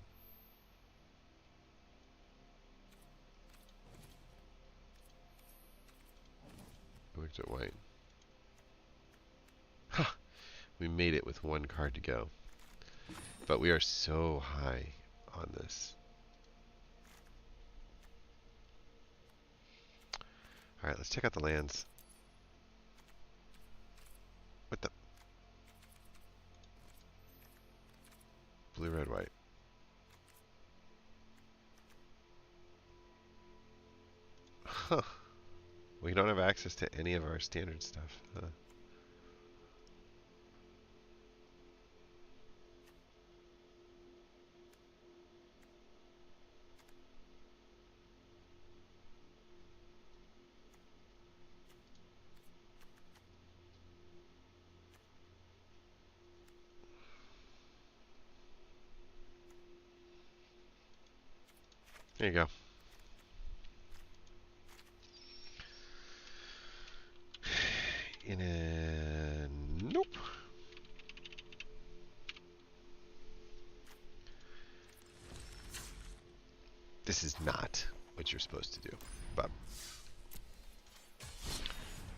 We looked at white. Ha! We made it with one card to go. But we are so high on this. Alright, let's check out the lands. What the? Blue, red, white. Huh. We don't have access to any of our standard stuff. Huh. There you go. Nope. This is not what you're supposed to do, but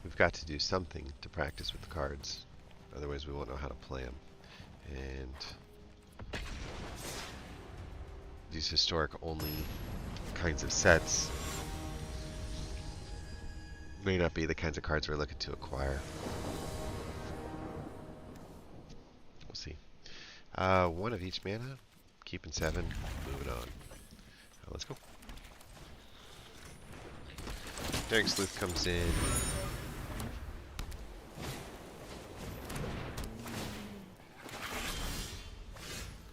we've got to do something to practice with the cards. Otherwise, we won't know how to play them. And these historic only kinds of sets may not be the kinds of cards we're looking to acquire. We'll see. One of each mana, keeping 7, moving on. Let's go. Derek Sleuth comes in.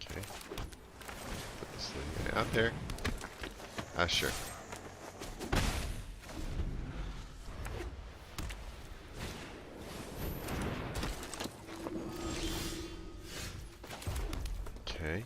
Okay. Put this thing out there. Sure. Okay.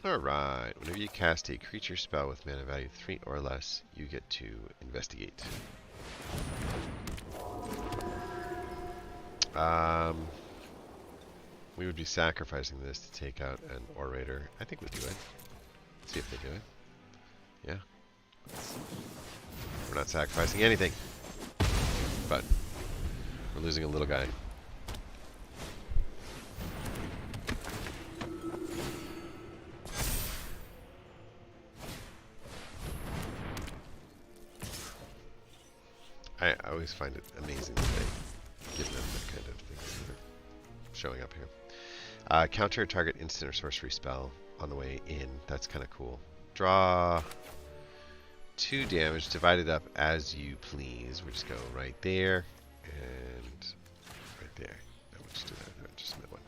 Alright, whenever you cast a creature spell with mana value 3 or less, you get to investigate. We would be sacrificing this to take out an Orator. I think we'll do it. See if they do it. Yeah. We're not sacrificing anything. But we're losing a little guy. I always find it amazing that they give them that kind of things that are showing up here. Counter a target instant or sorcery spell on the way in. That's kind of cool. Draw 2 damage, divided up as you please. We'll just go right there and right there. No, we'll just do that. No, just that one.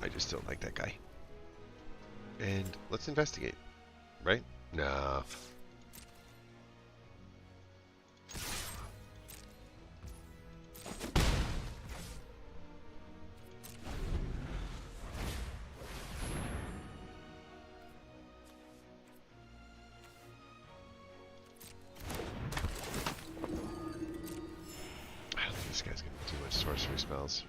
I just don't like that guy. And let's investigate. Right? No. This guy's gonna do too much sorcery spells.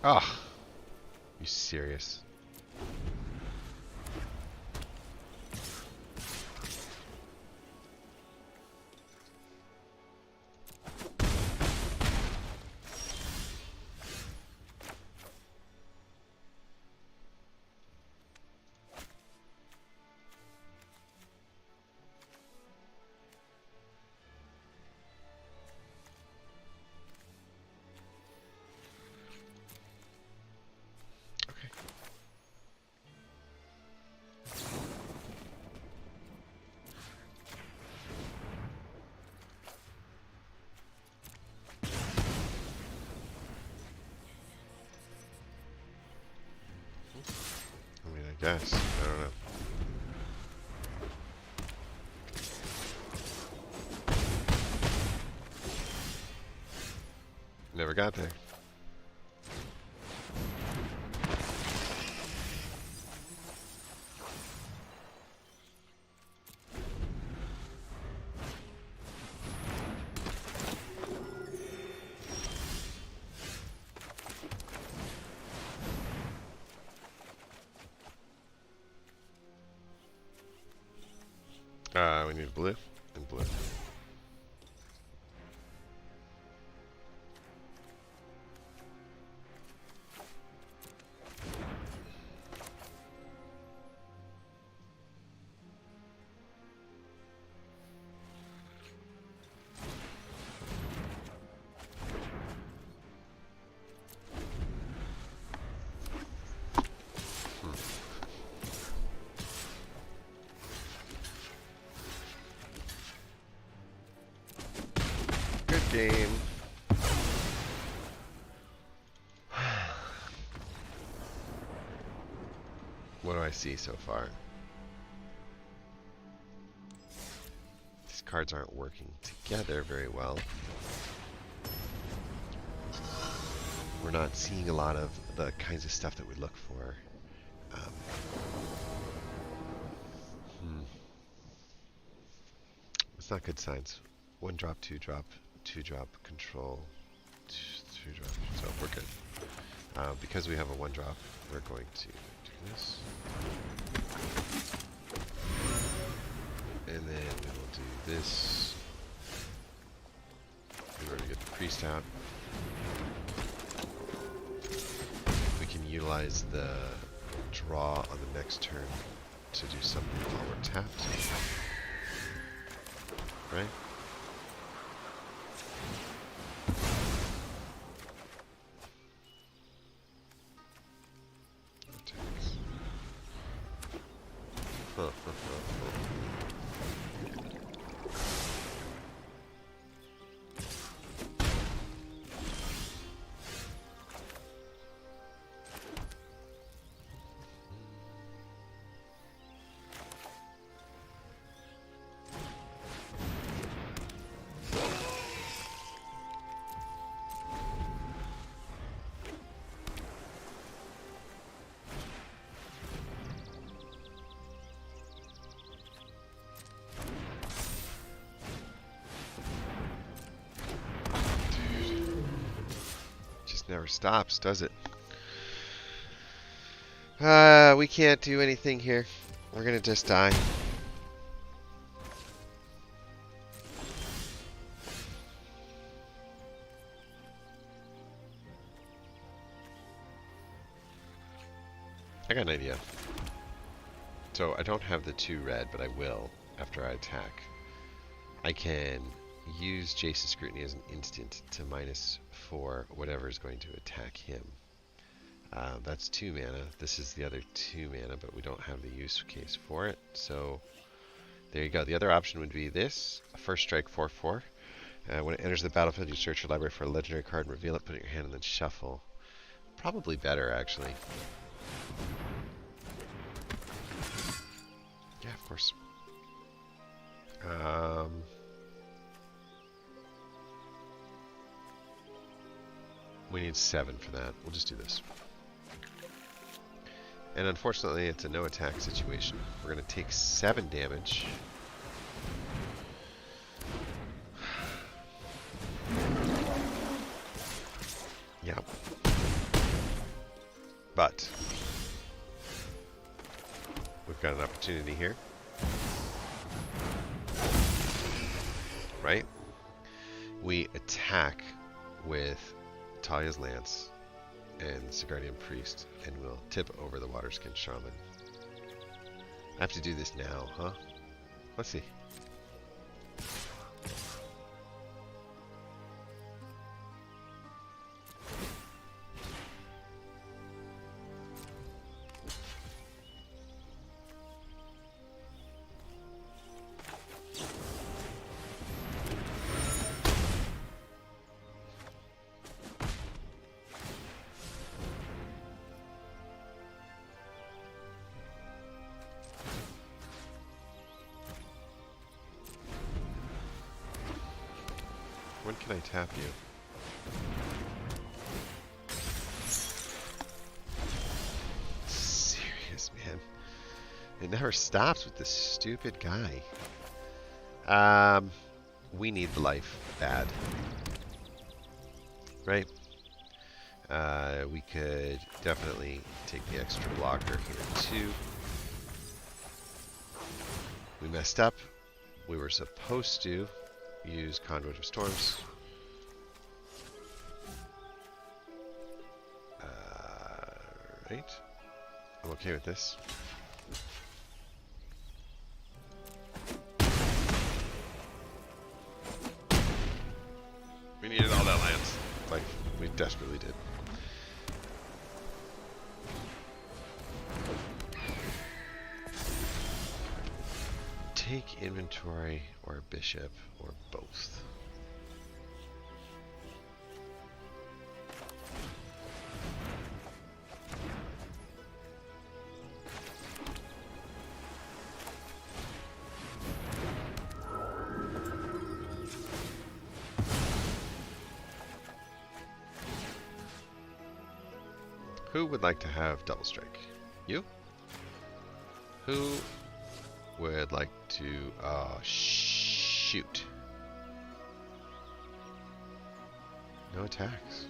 Ah, you serious? guess. I don't know. Never got there. We need blue and blue. Good game. What do I see so far? These cards aren't working together very well. We're not seeing a lot of the kinds of stuff that we look for. It's not good signs. 1 drop, 2 drop, 2 drop, control, 2 drop. So we're good. Because we have a 1 drop, we're going to do this. And then we will do this in order to get the priest out. We can utilize the draw on the next turn to do something while we're tapped. Right? Attacks. Never stops, does it? We can't do anything here. We're gonna just die. I got an idea. So I don't have the 2 red, but I will after I attack. I can use Jace's Scrutiny as an instant to -4 whatever is going to attack him. That's 2 mana. This is the other 2 mana, but we don't have the use case for it. So there you go. The other option would be this: a first strike 4/4. When it enters the battlefield, you search your library for a legendary card and reveal it, put it in your hand, and then shuffle. Probably better, actually. Yeah, of course. We need 7 for that. We'll just do this. And unfortunately, it's a no attack situation. We're going to take 7 damage. Yeah. But we've got an opportunity here. Right? We attack with Talia's Lance and Sigardian Priest, and we'll tip over the Waterskin Shaman. I have to do this now, huh? Let's see. When can I tap you? Serious, man. It never stops with this stupid guy. We need the life bad. Right? We could definitely take the extra blocker here too. We messed up. We were supposed to use Conduit of Storms. Right. I'm okay with this. We needed all that lands. Like, we desperately did. Take inventory or bishop or both. Who would like to have double strike? You? Who would like to... Oh, shoot. No attacks.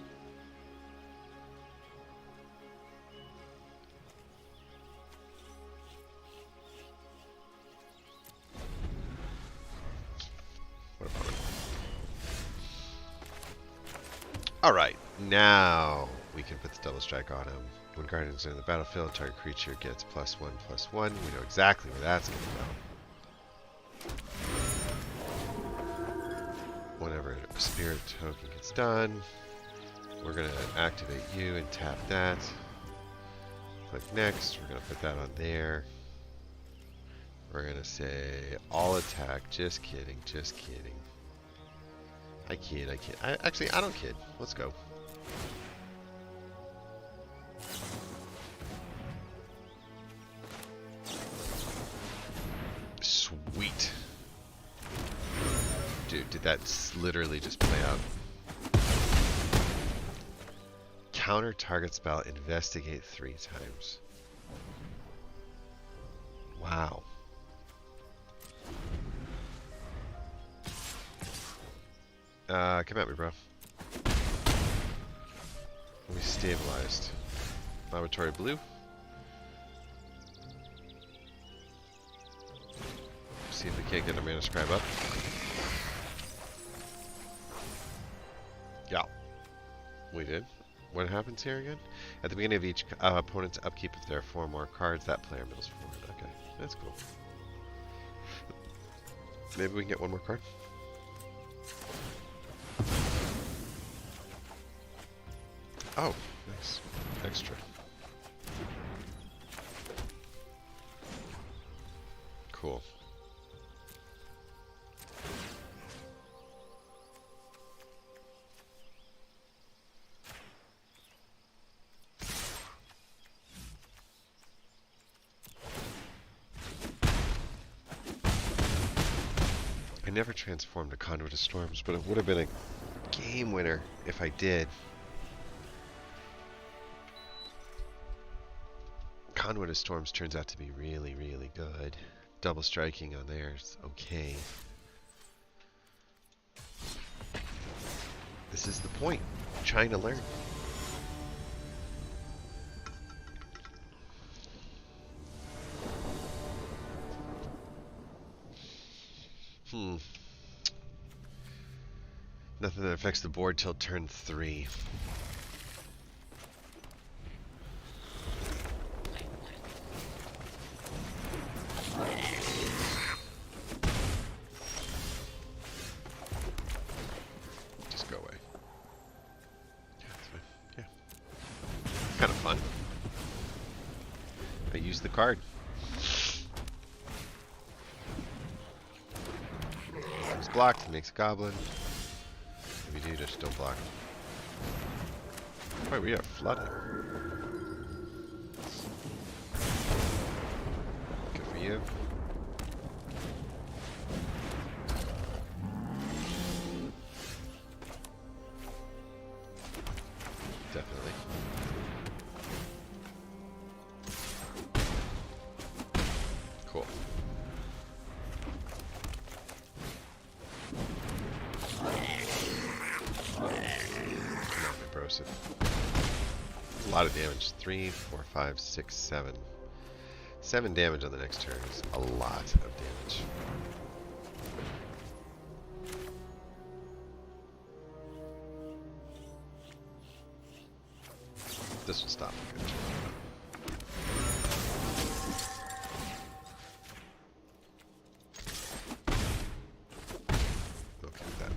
What a bummer. Alright, now we can put the double strike on him. When Guardians are in the battlefield, target creature gets +1/+1. We know exactly where that's going to go. Whenever a spirit token gets done, we're going to activate you and tap that. Click next. We're going to put that on there. We're going to say all attack. Just kidding. Just kidding. I kid. I kid. Actually, I don't kid. Let's go. Sweet. Dude, did that literally just play out? Counter target spell, investigate 3 times. Wow. Come at me, bro. We stabilized. Laboratory blue. See if we can't get a mana scribe up. Yeah. We did. What happens here again? At the beginning of each opponent's upkeep, if there are 4 more cards, that player mills forward. Okay, that's cool. Maybe we can get 1 more card. Oh, nice. Extra. Cool. I never transformed to Conduit of Storms, but it would have been a game winner if I did. Conduit of Storms turns out to be really, really good. Double striking on there is okay. This is the point. I'm trying to learn. Nothing that affects the board till turn 3. Just go away. Yeah, that's fine. Yeah. Kind of fun. I use the card. It's blocked, makes a goblin. If you do, just don't block. Wait, we have flooding. Good for you. impressive. A lot of damage. 3, 4, 5, 6, 7. 7 damage on the next turn is a lot of damage. This will stop a good turn. Okay, that.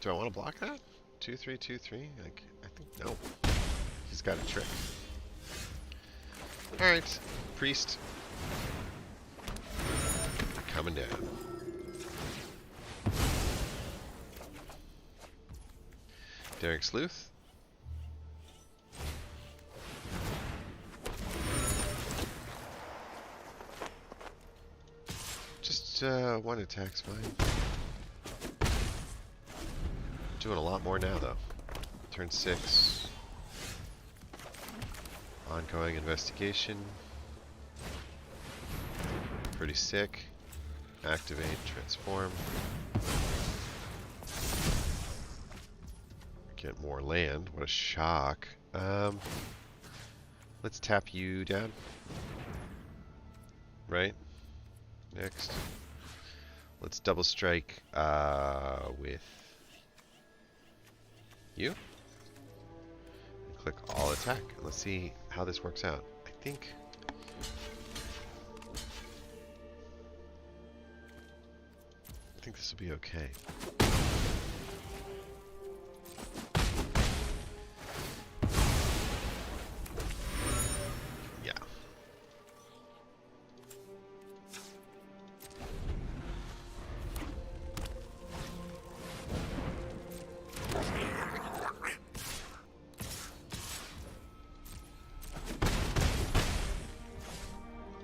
Do I want to block that? 2, 3, 2, 3? Like, I think no. He's got a trick. Alright, Priest. Coming down. Derek Sleuth. Just one attack's fine. Doing a lot more now though. Turn 6. Ongoing investigation. Pretty sick. Activate, transform. Get more land. What a shock. Let's tap you down. Right? Next. Let's double strike with you. And click all attack. And let's see how this works out. I think this will be okay. Yeah.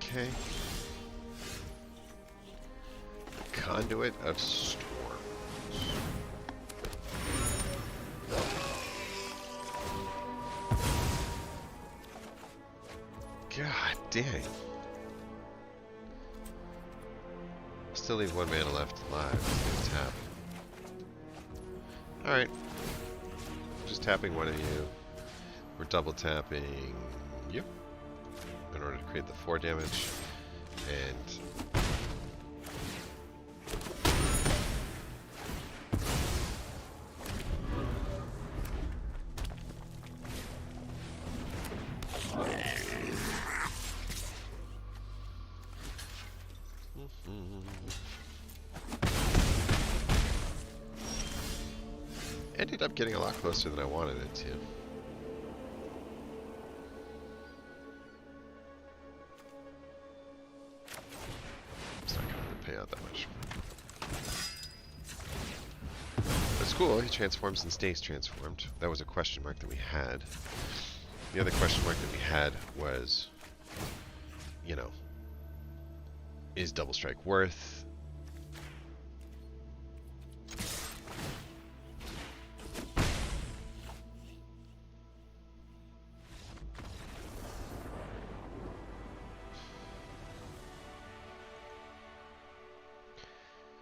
Okay. Conduit of Storms. God dang. Still leave one mana left alive. Let's tap. Alright. Just tapping one of you. We're double tapping you in order to create the 4 damage. And ended up getting a lot closer than I wanted it to. It's not going to pay out that much. That's cool. He transforms and stays transformed. That was a question mark that we had. The other question mark that we had was, you know, is double strike worth?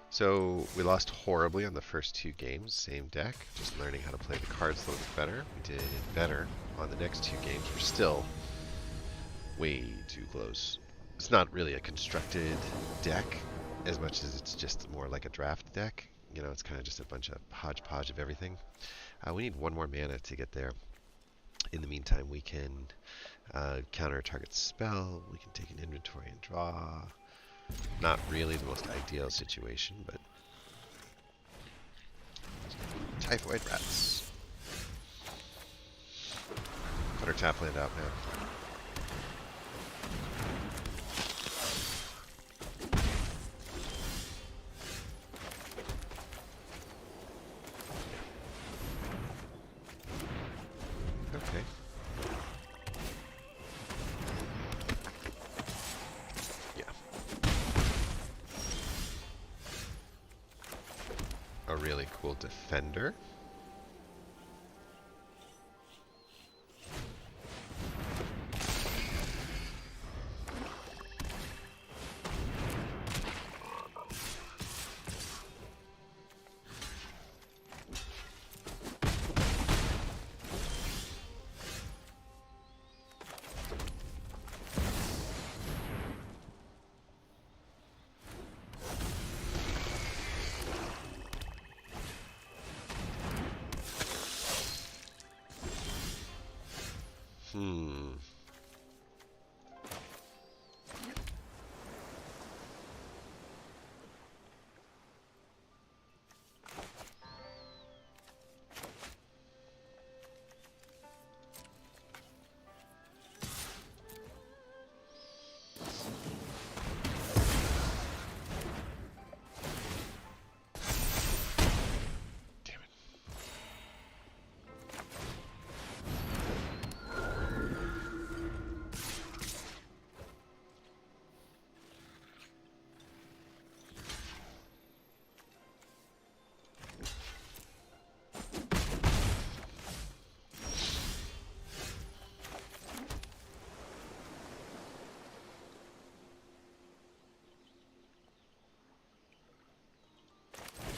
So we lost horribly on the first 2 games, same deck, just learning how to play the cards a little bit better. We did better on the next 2 games. We're still way too close. It's not really a constructed deck as much as it's just more like a draft deck. You know, it's kind of just a bunch of hodgepodge of everything. We need 1 more mana to get there. In the meantime, we can counter a target spell. We can take an inventory and draw. Not really the most ideal situation, but typhoid rats. Put our tap land out now. Okay. A really cool defender. Hmm.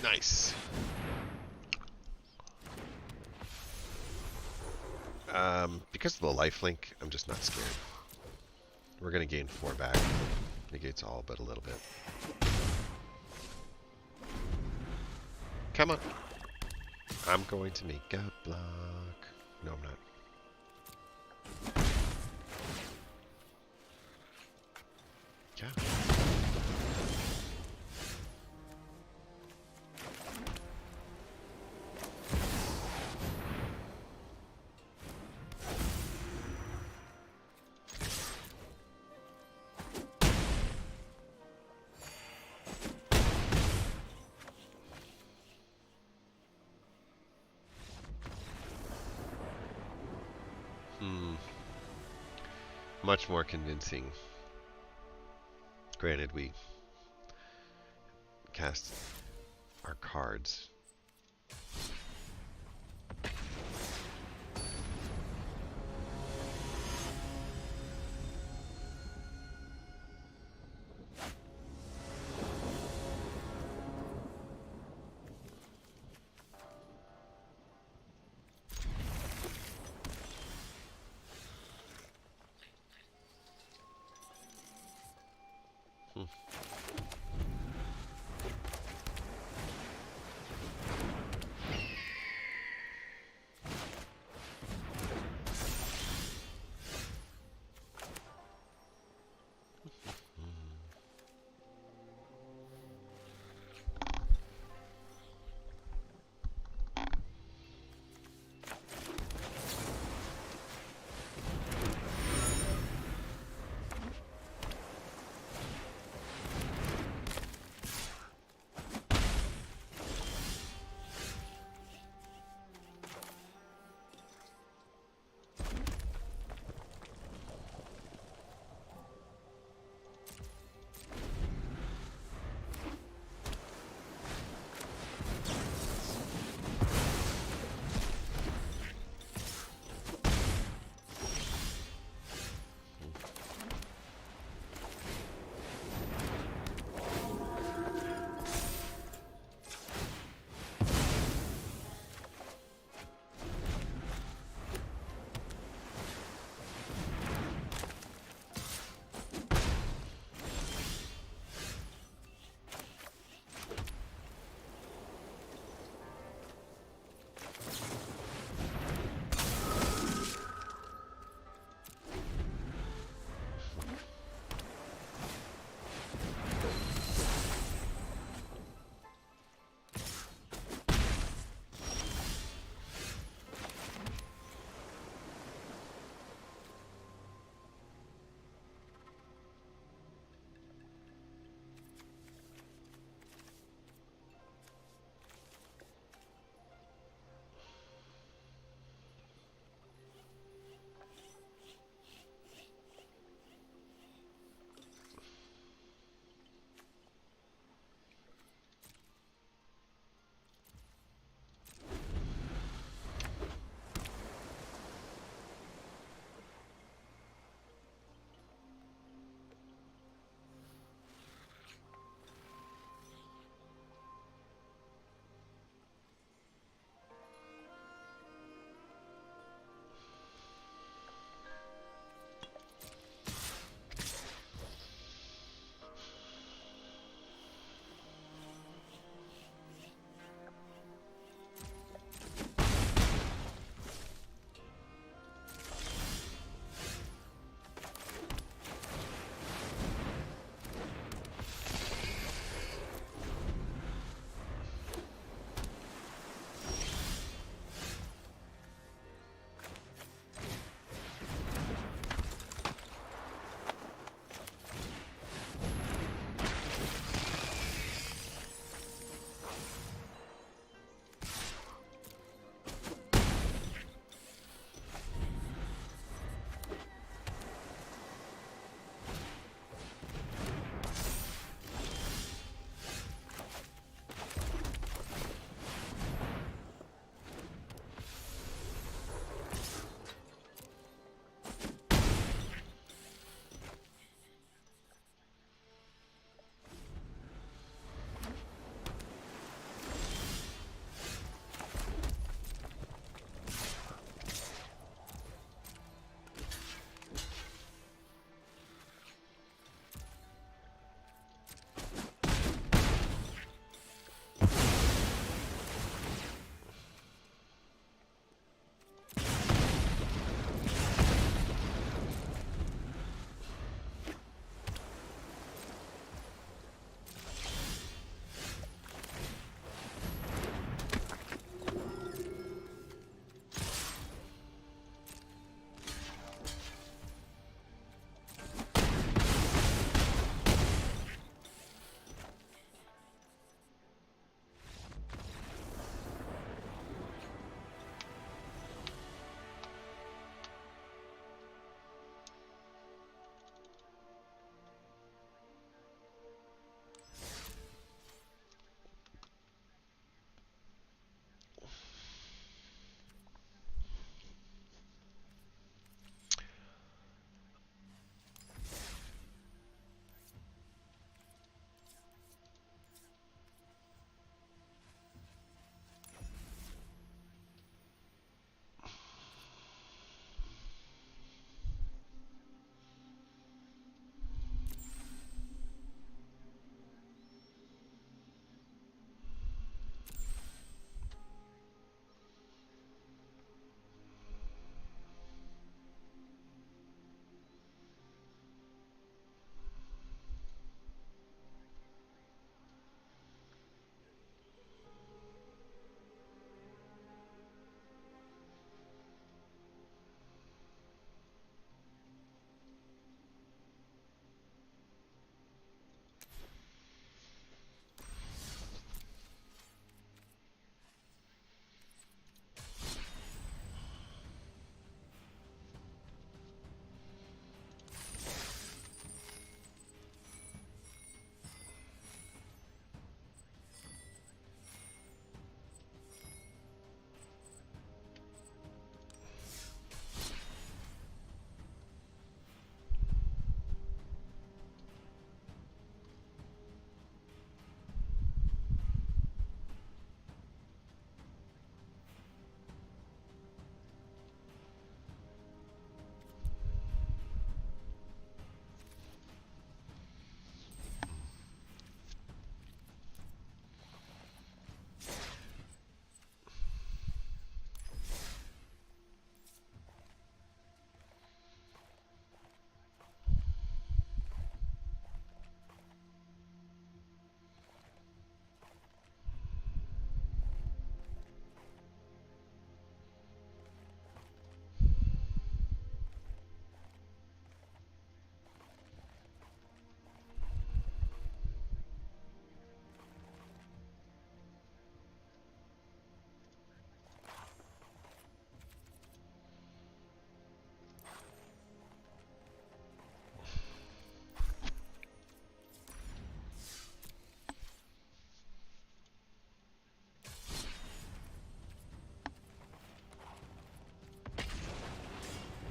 Nice. Because of the lifelink, I'm just not scared. We're going to gain 4 back. Negates all but a little bit. Come on. I'm going to make a block. No, I'm not. Yeah. Much more convincing. Granted, we cast our cards.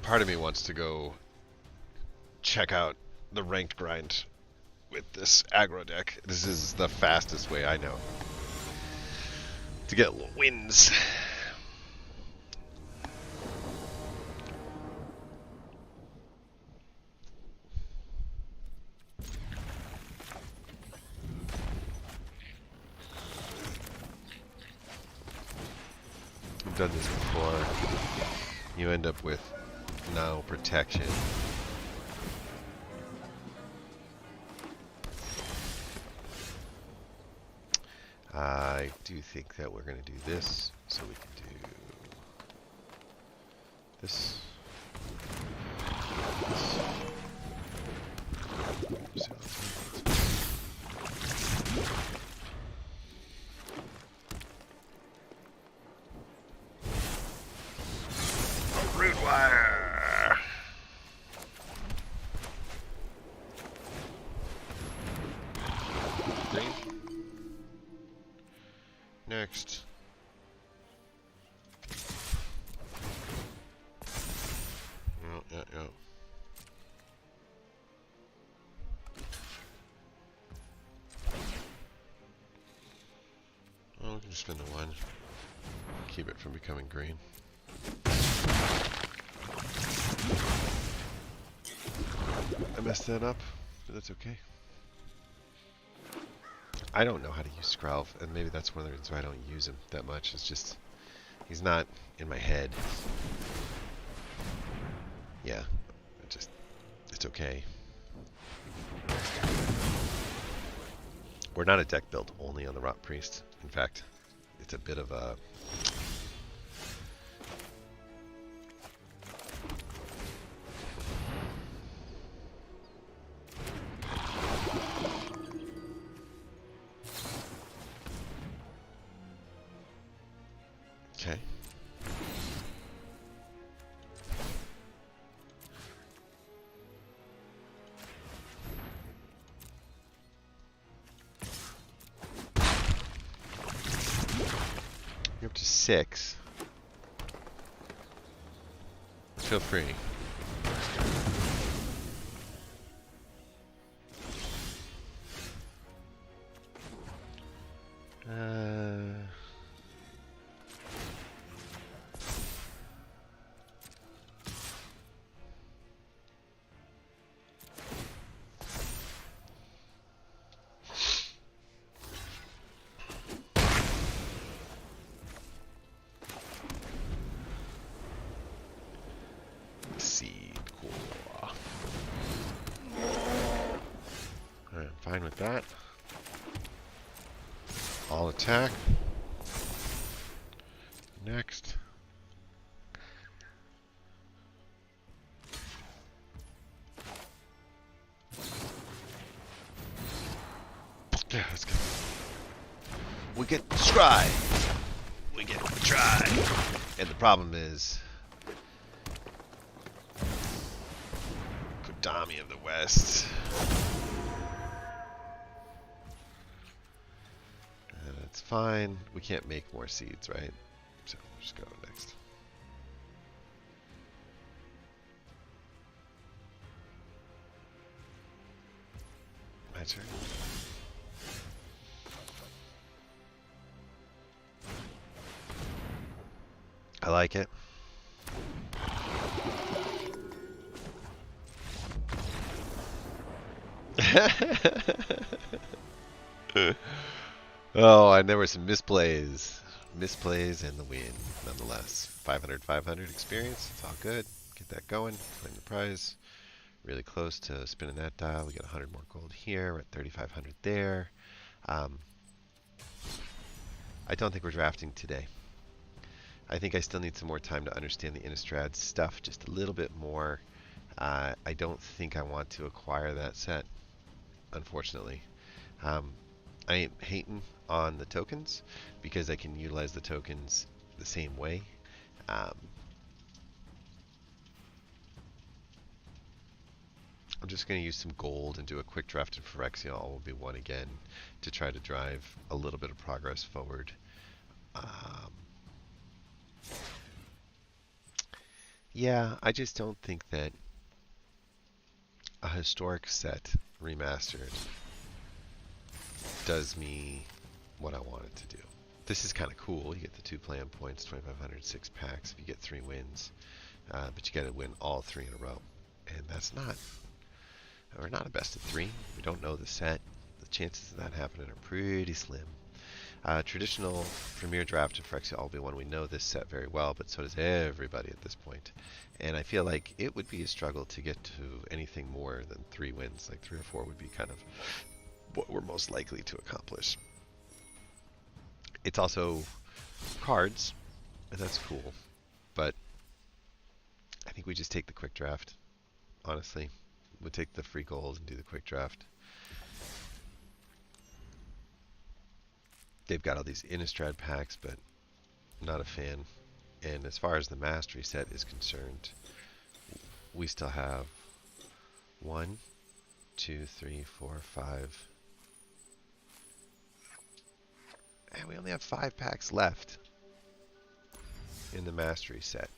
part of me wants to go check out the ranked grind with this aggro deck. This is the fastest way I know to get wins. I've done this before. You end up with no protection. I do think that we're going to do this, so we can do this. Root wire. Green. Next. Yeah. Oh, we can just spend the one. Keep it from becoming green. I messed that up, but that's okay. I don't know how to use Skrelv, and maybe that's one of the reasons why I don't use him that much. It's just, he's not in my head. Yeah, it's okay. We're not a deck built only on the Rot Priest. In fact, it's a bit of a... Okay. You're up to 6. Feel free. Seed core. Alright, I'm fine with that. All attack. Next. Yeah, let's go. We get the try. We get the try. And the problem is Kodami of the West. And it's fine. We can't make more seeds, right? So we'll just go next. My turn. I like it. Oh, and there were some misplays. Misplays and the win, nonetheless. 500, 500 experience. It's all good. Get that going. Claim the prize. Really close to spinning that dial. We get 100 more gold here. We're at 3,500 there. I don't think we're drafting today. I think I still need some more time to understand the Innistrad stuff just a little bit more. I don't think I want to acquire that set, unfortunately. I ain't hating on the tokens because I can utilize the tokens the same way. I'm just going to use some gold and do a quick draft in Phyrexian. Will be one again to try to drive a little bit of progress forward. Yeah, I just don't think that a historic set remastered does me what I want it to do. This is kind of cool. You get the 2 plan points, 2,500, 6 packs if you get 3 wins. But you got to win all 3 in a row. And that's not, we're not a best of 3. We don't know the set. The chances of that happening are pretty slim. Traditional Premier Draft and Phyrexia all be one. We know this set very well, but so does everybody at this point. And I feel like it would be a struggle to get to anything more than 3 wins. Like 3 or 4 would be kind of what we're most likely to accomplish. It's also cards, and that's cool. But I think we just take the quick draft, honestly. We'll take the free gold and do the quick draft. They've got all these Innistrad packs, but not a fan. And as far as the mastery set is concerned, we still have 1, 2, 3, 4, 5. And we only have 5 packs left in the mastery set.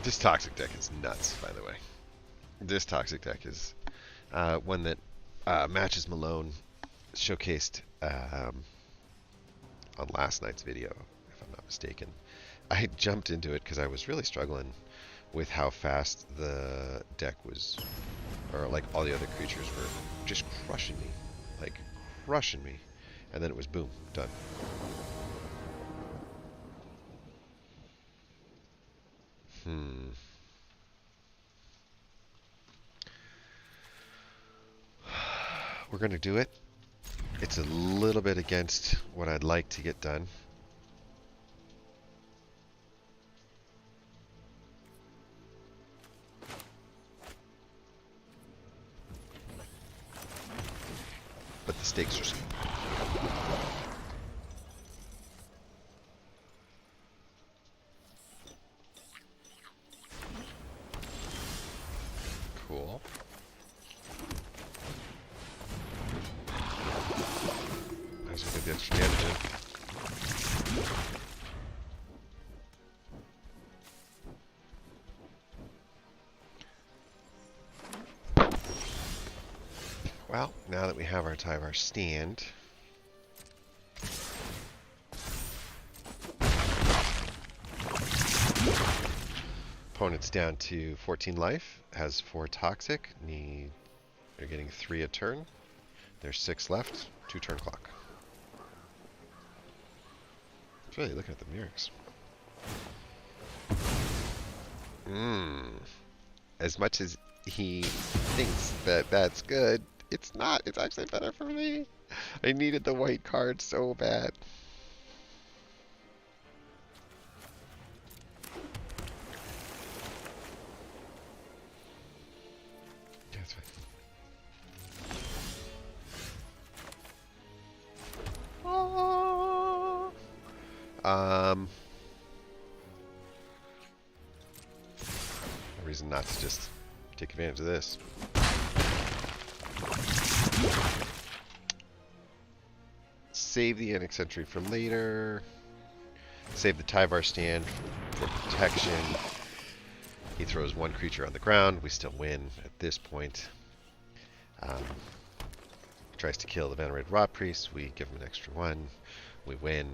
This toxic deck is nuts, by the way. This toxic deck is one that Matches Malone showcased on last night's video, if I'm not mistaken. I jumped into it because I was really struggling with how fast the deck was, or like all the other creatures were just crushing me, like crushing me, and then it was boom, done. We're going to do it. It's a little bit against what I'd like to get done. But the stakes are small. Cool. Nice to get the extra damage in. Well, now that we have our Tyvar stand, opponent's down to 14 life, has 4 toxic, they're getting 3 a turn. There's 6 left, 2 turn clock. It's really looking at the Mirrors. As much as he thinks that that's good, it's not. It's actually better for me. I needed the white card so bad. Yeah, that's fine. No reason not to just take advantage of this. Save the Annex entry for later. Save the Tyvar stand for protection. He throws 1 creature on the ground. We still win at this point. Tries to kill the Venerated Rot Priest. We give him an extra 1. We win.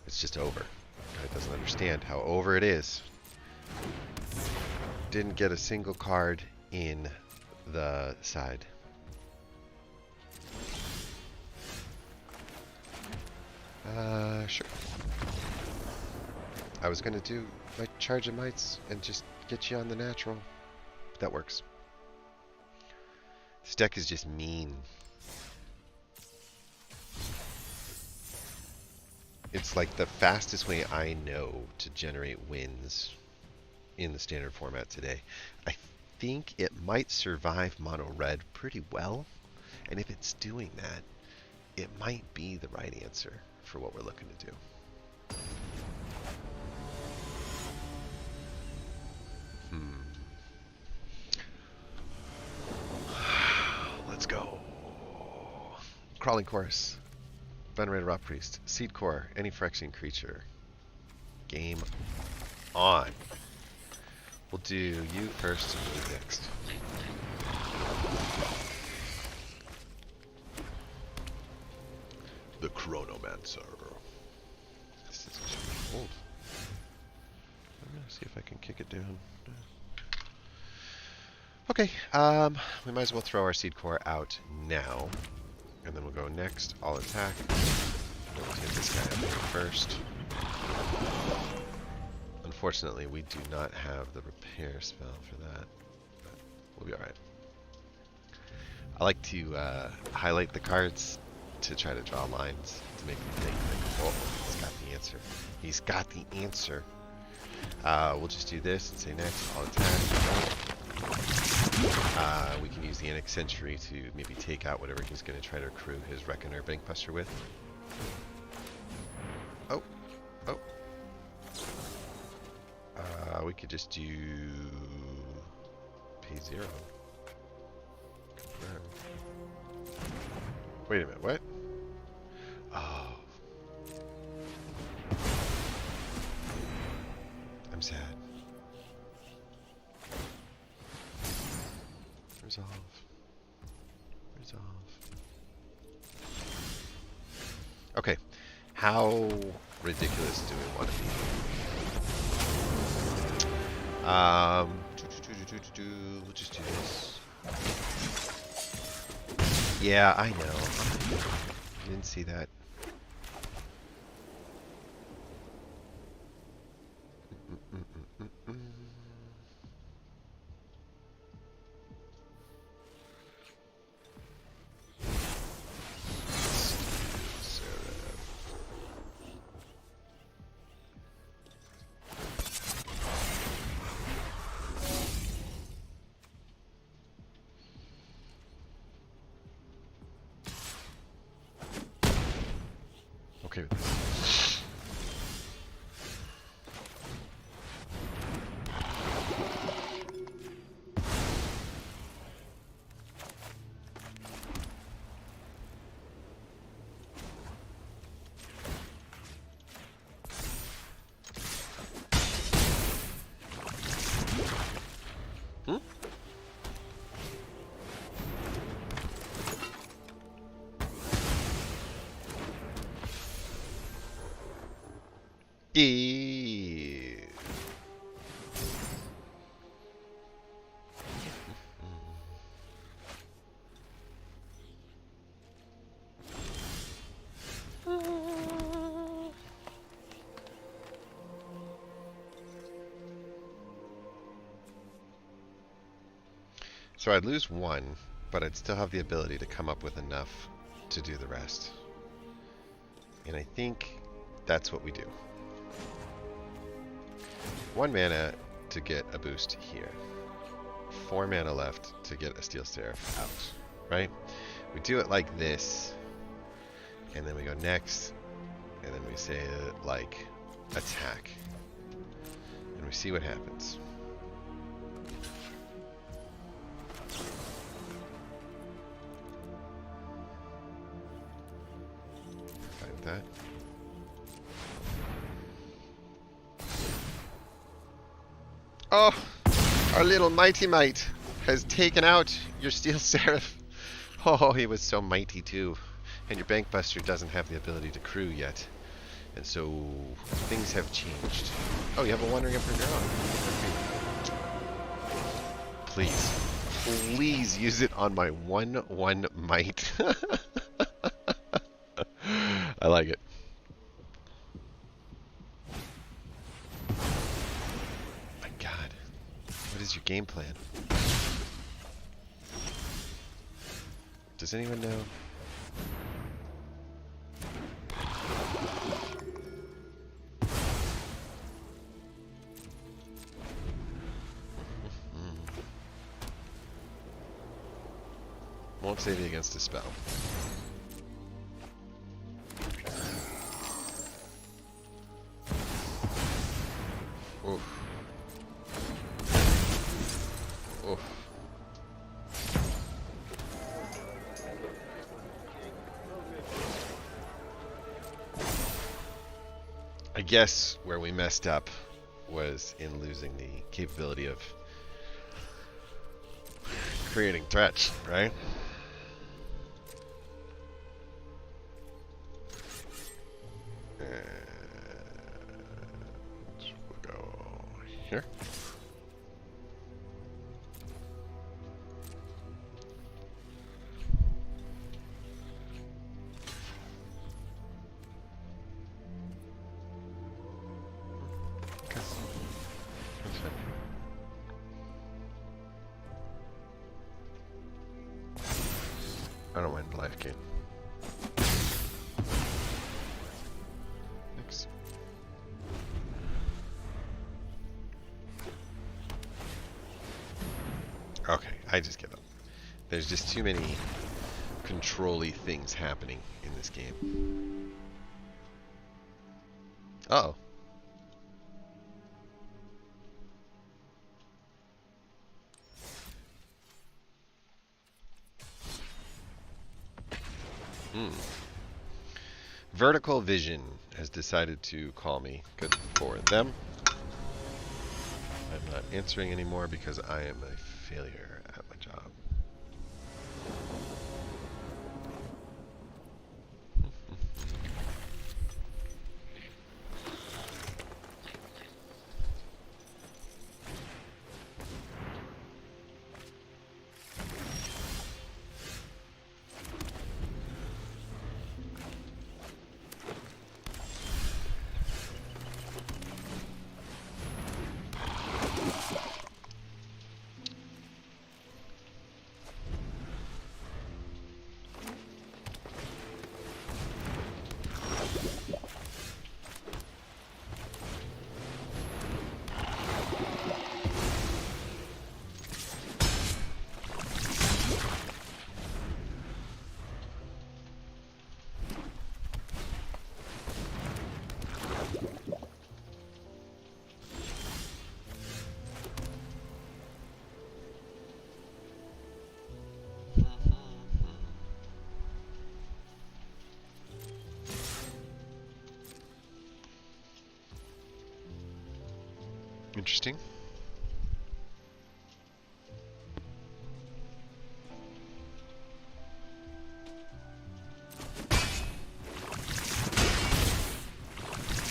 It's just over. Guy doesn't understand how over it is. Didn't get a single card in the side. Sure. I was gonna do my Charge of Mites and just get you on the natural. That works. This deck is just mean. It's like the fastest way I know to generate wins in the standard format today. I think it might survive mono red pretty well, and if it's doing that, it might be the right answer for what we're looking to do. Crawling Chorus. Venerated Raw Priest. Seed Core. Any Phyrexian creature. Game on. We'll do you first and you next. The Chronomancer. This is old. I'm gonna see if I can kick it down. Okay, we might as well throw our Seed Core out now. And then we'll go next, all attack. We'll hit this guy up here first. Unfortunately, we do not have the repair spell for that, but we'll be alright. I like to highlight the cards to try to draw lines to make me think, like, oh, he's got the answer. He's got the answer. We'll just do this and say next, all attack. We can use the Annex Sentry to maybe take out whatever he's going to try to accrue his Reckoner Bankbuster with. Oh. Oh. We could just do pay 0. Confirm. Wait a minute, what? Oh. I'm sad. Resolve. Resolve. Okay. How ridiculous do we want to be? We'll just do this. Yeah, I know. You didn't see that. Okay with this. Hmm? Eee. So I'd lose 1, but I'd still have the ability to come up with enough to do the rest. And I think that's what we do. 1 mana to get a boost here. 4 mana left to get a Steel Seraph out, right? We do it like this, and then we go next, and then we say, like, attack. And we see what happens. Find that. Oh, our little mighty mite has taken out your Steel Seraph. Oh, he was so mighty too. And your Bankbuster doesn't have the ability to crew yet. And so things have changed. Oh, you have a Wandering Emperor of your own. Please. Please use it on my 1/1 might. I like it. What is your game plan? Does anyone know? Won't save you against a spell. Oof. Oof. I guess where we messed up was in losing the capability of creating threats, right? We'll go here. I don't mind life gain. Thanks. Okay, I just get up. There's just too many control-y things happening in this game. Uh-oh. Vertical Vision has decided to call me. Good for them. I'm not answering anymore because I am a failure at my job. Interesting.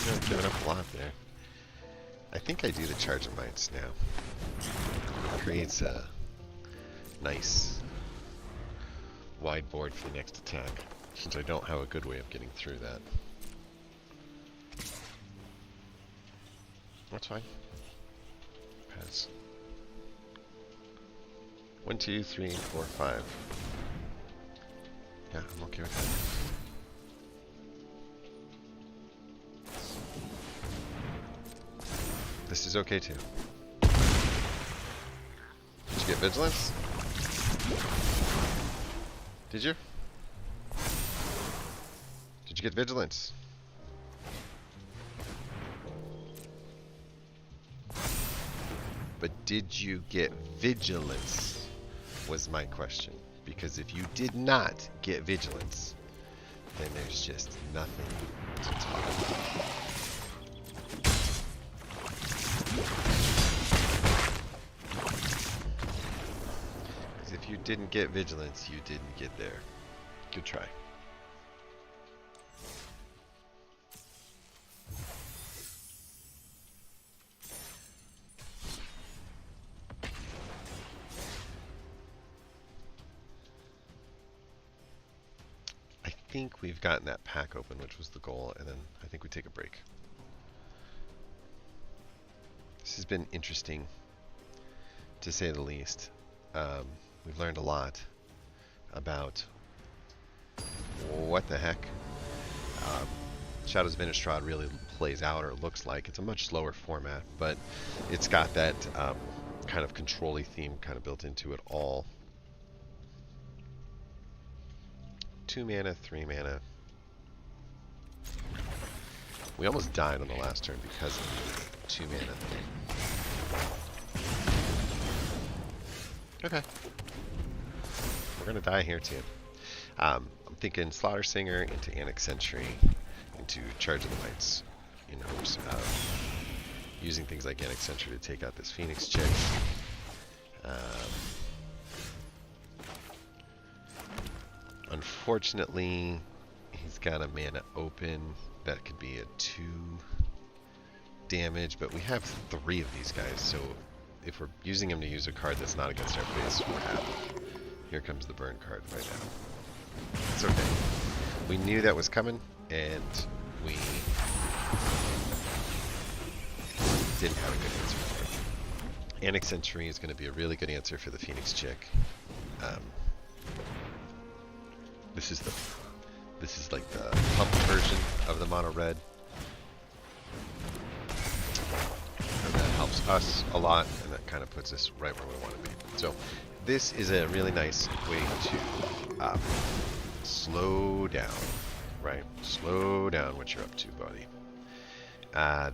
Yeah, giving up a lot there. I think I do the Charge of Mites now. Creates a nice wide board for the next attack, since I don't have a good way of getting through that. That's fine. Pass. 1, 2, 3, 4, 5. Yeah, I'm okay with that. This is okay too. Did you get Vigilance? Did you? Did you get Vigilance? But did you get Vigilance, was my question. Because if you did not get Vigilance, then there's just nothing to talk about. Because if you didn't get Vigilance, you didn't get there. Good try. I think we've gotten that pack open, which was the goal, and then I think we take a break. This has been interesting, to say the least. We've learned a lot about what the heck Shadows of Innistrad really plays out, or looks like. It's a much slower format, but it's got that kind of control-y theme kind of built into it all. 2 mana, 3 mana. We almost died on the last turn because of the 2 mana thing. Okay. We're gonna die here too. I'm thinking Slaughter Singer into Annex Sentry into Charge of the Mites. in hopes of using things like Innistrad to take out this Phoenix chick. Unfortunately, he's got a mana open. That could be a 2 damage, but we have 3 of these guys, so if we're using him to use a card that's not against our face, we're happy. Here comes the burn card right now. It's okay. We knew that was coming, and we didn't have a good answer for it. Annex Century is going to be a really good answer for the Phoenix chick. This is like the pump version of the mono red. And that helps us a lot, and that kind of puts us right where we want to be. So this is a really nice way to slow down, right? Slow down what you're up to, buddy.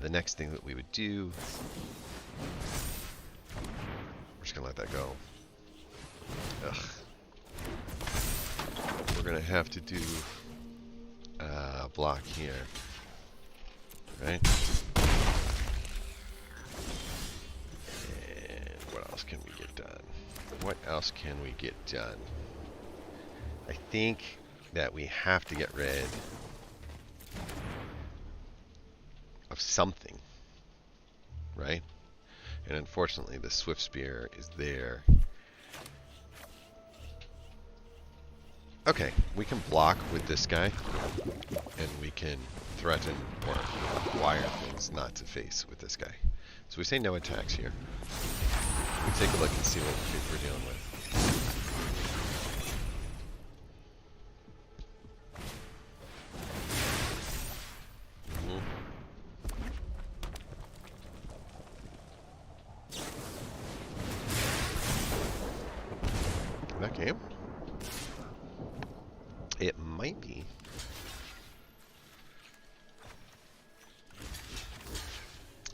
The next thing that we would do, we're just gonna let that go. Ugh. We're gonna have to do a block here, right? And what else can we get done? What else can we get done? I think that we have to get rid of something, right? And unfortunately, the Swift Spear is there. Okay, we can block with this guy, and we can threaten or acquire things not to face with this guy. So we say no attacks here. We take a look and see what we're dealing with. That game? It might be.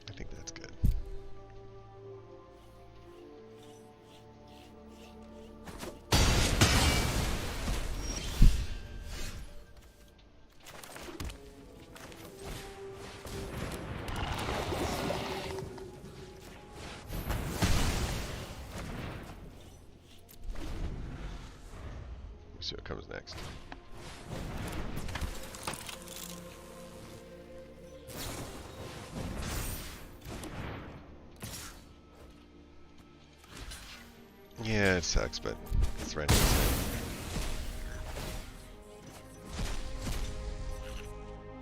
I think that's good. Let's see what comes next. Yeah, it sucks, but it's right.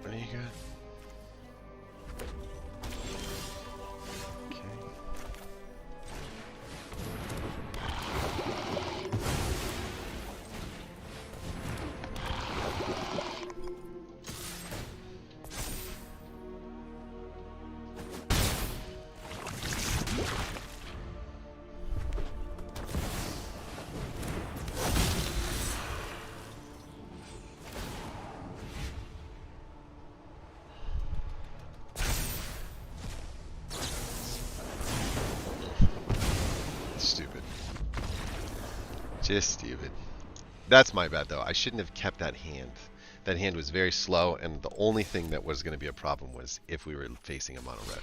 What do you got? Okay. Stupid. Just stupid. That's my bad, though. I shouldn't have kept that hand. That hand was very slow, and the only thing that was going to be a problem was if we were facing a mono red.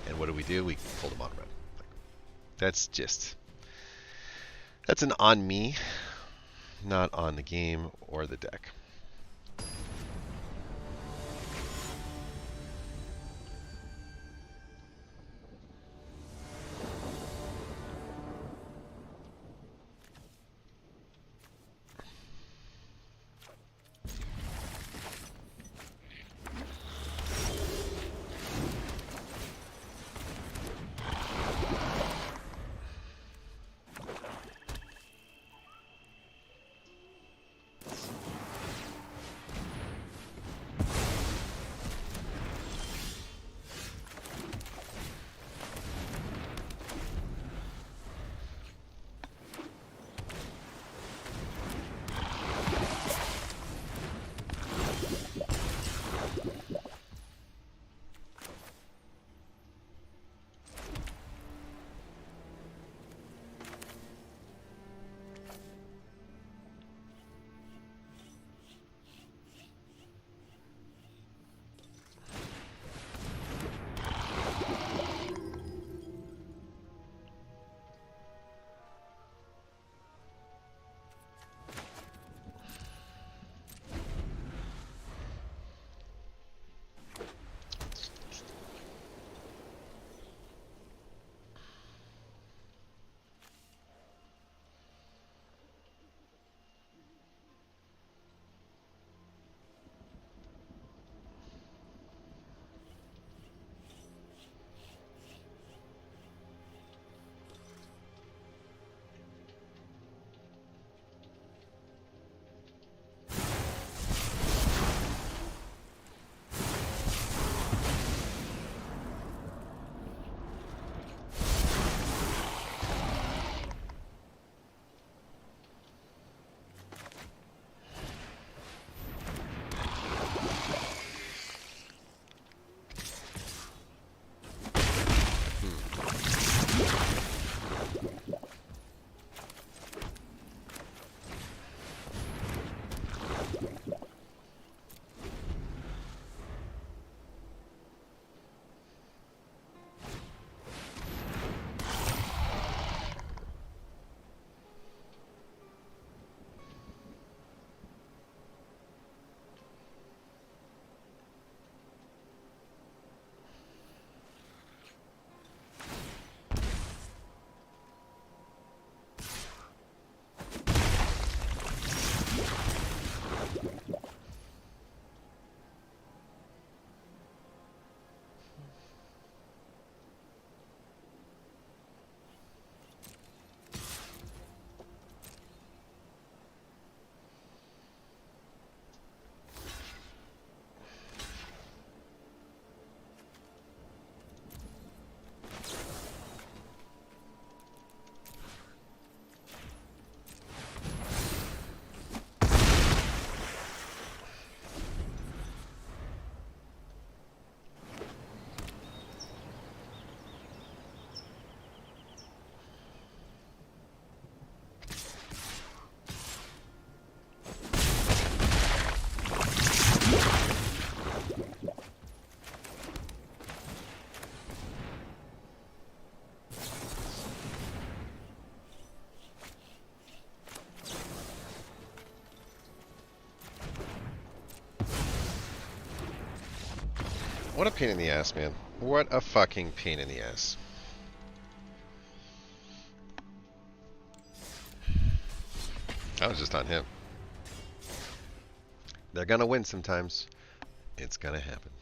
And what do? We pulled a mono red. That's an on me, not on the game or the deck. What a pain in the ass, man. What a fucking pain in the ass. I was just on him. They're gonna win sometimes. It's gonna happen.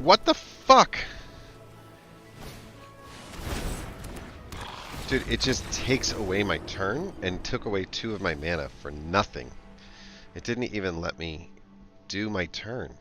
What the fuck? Dude, it just takes away my turn and took away 2 of my mana for nothing. It didn't even let me do my turn.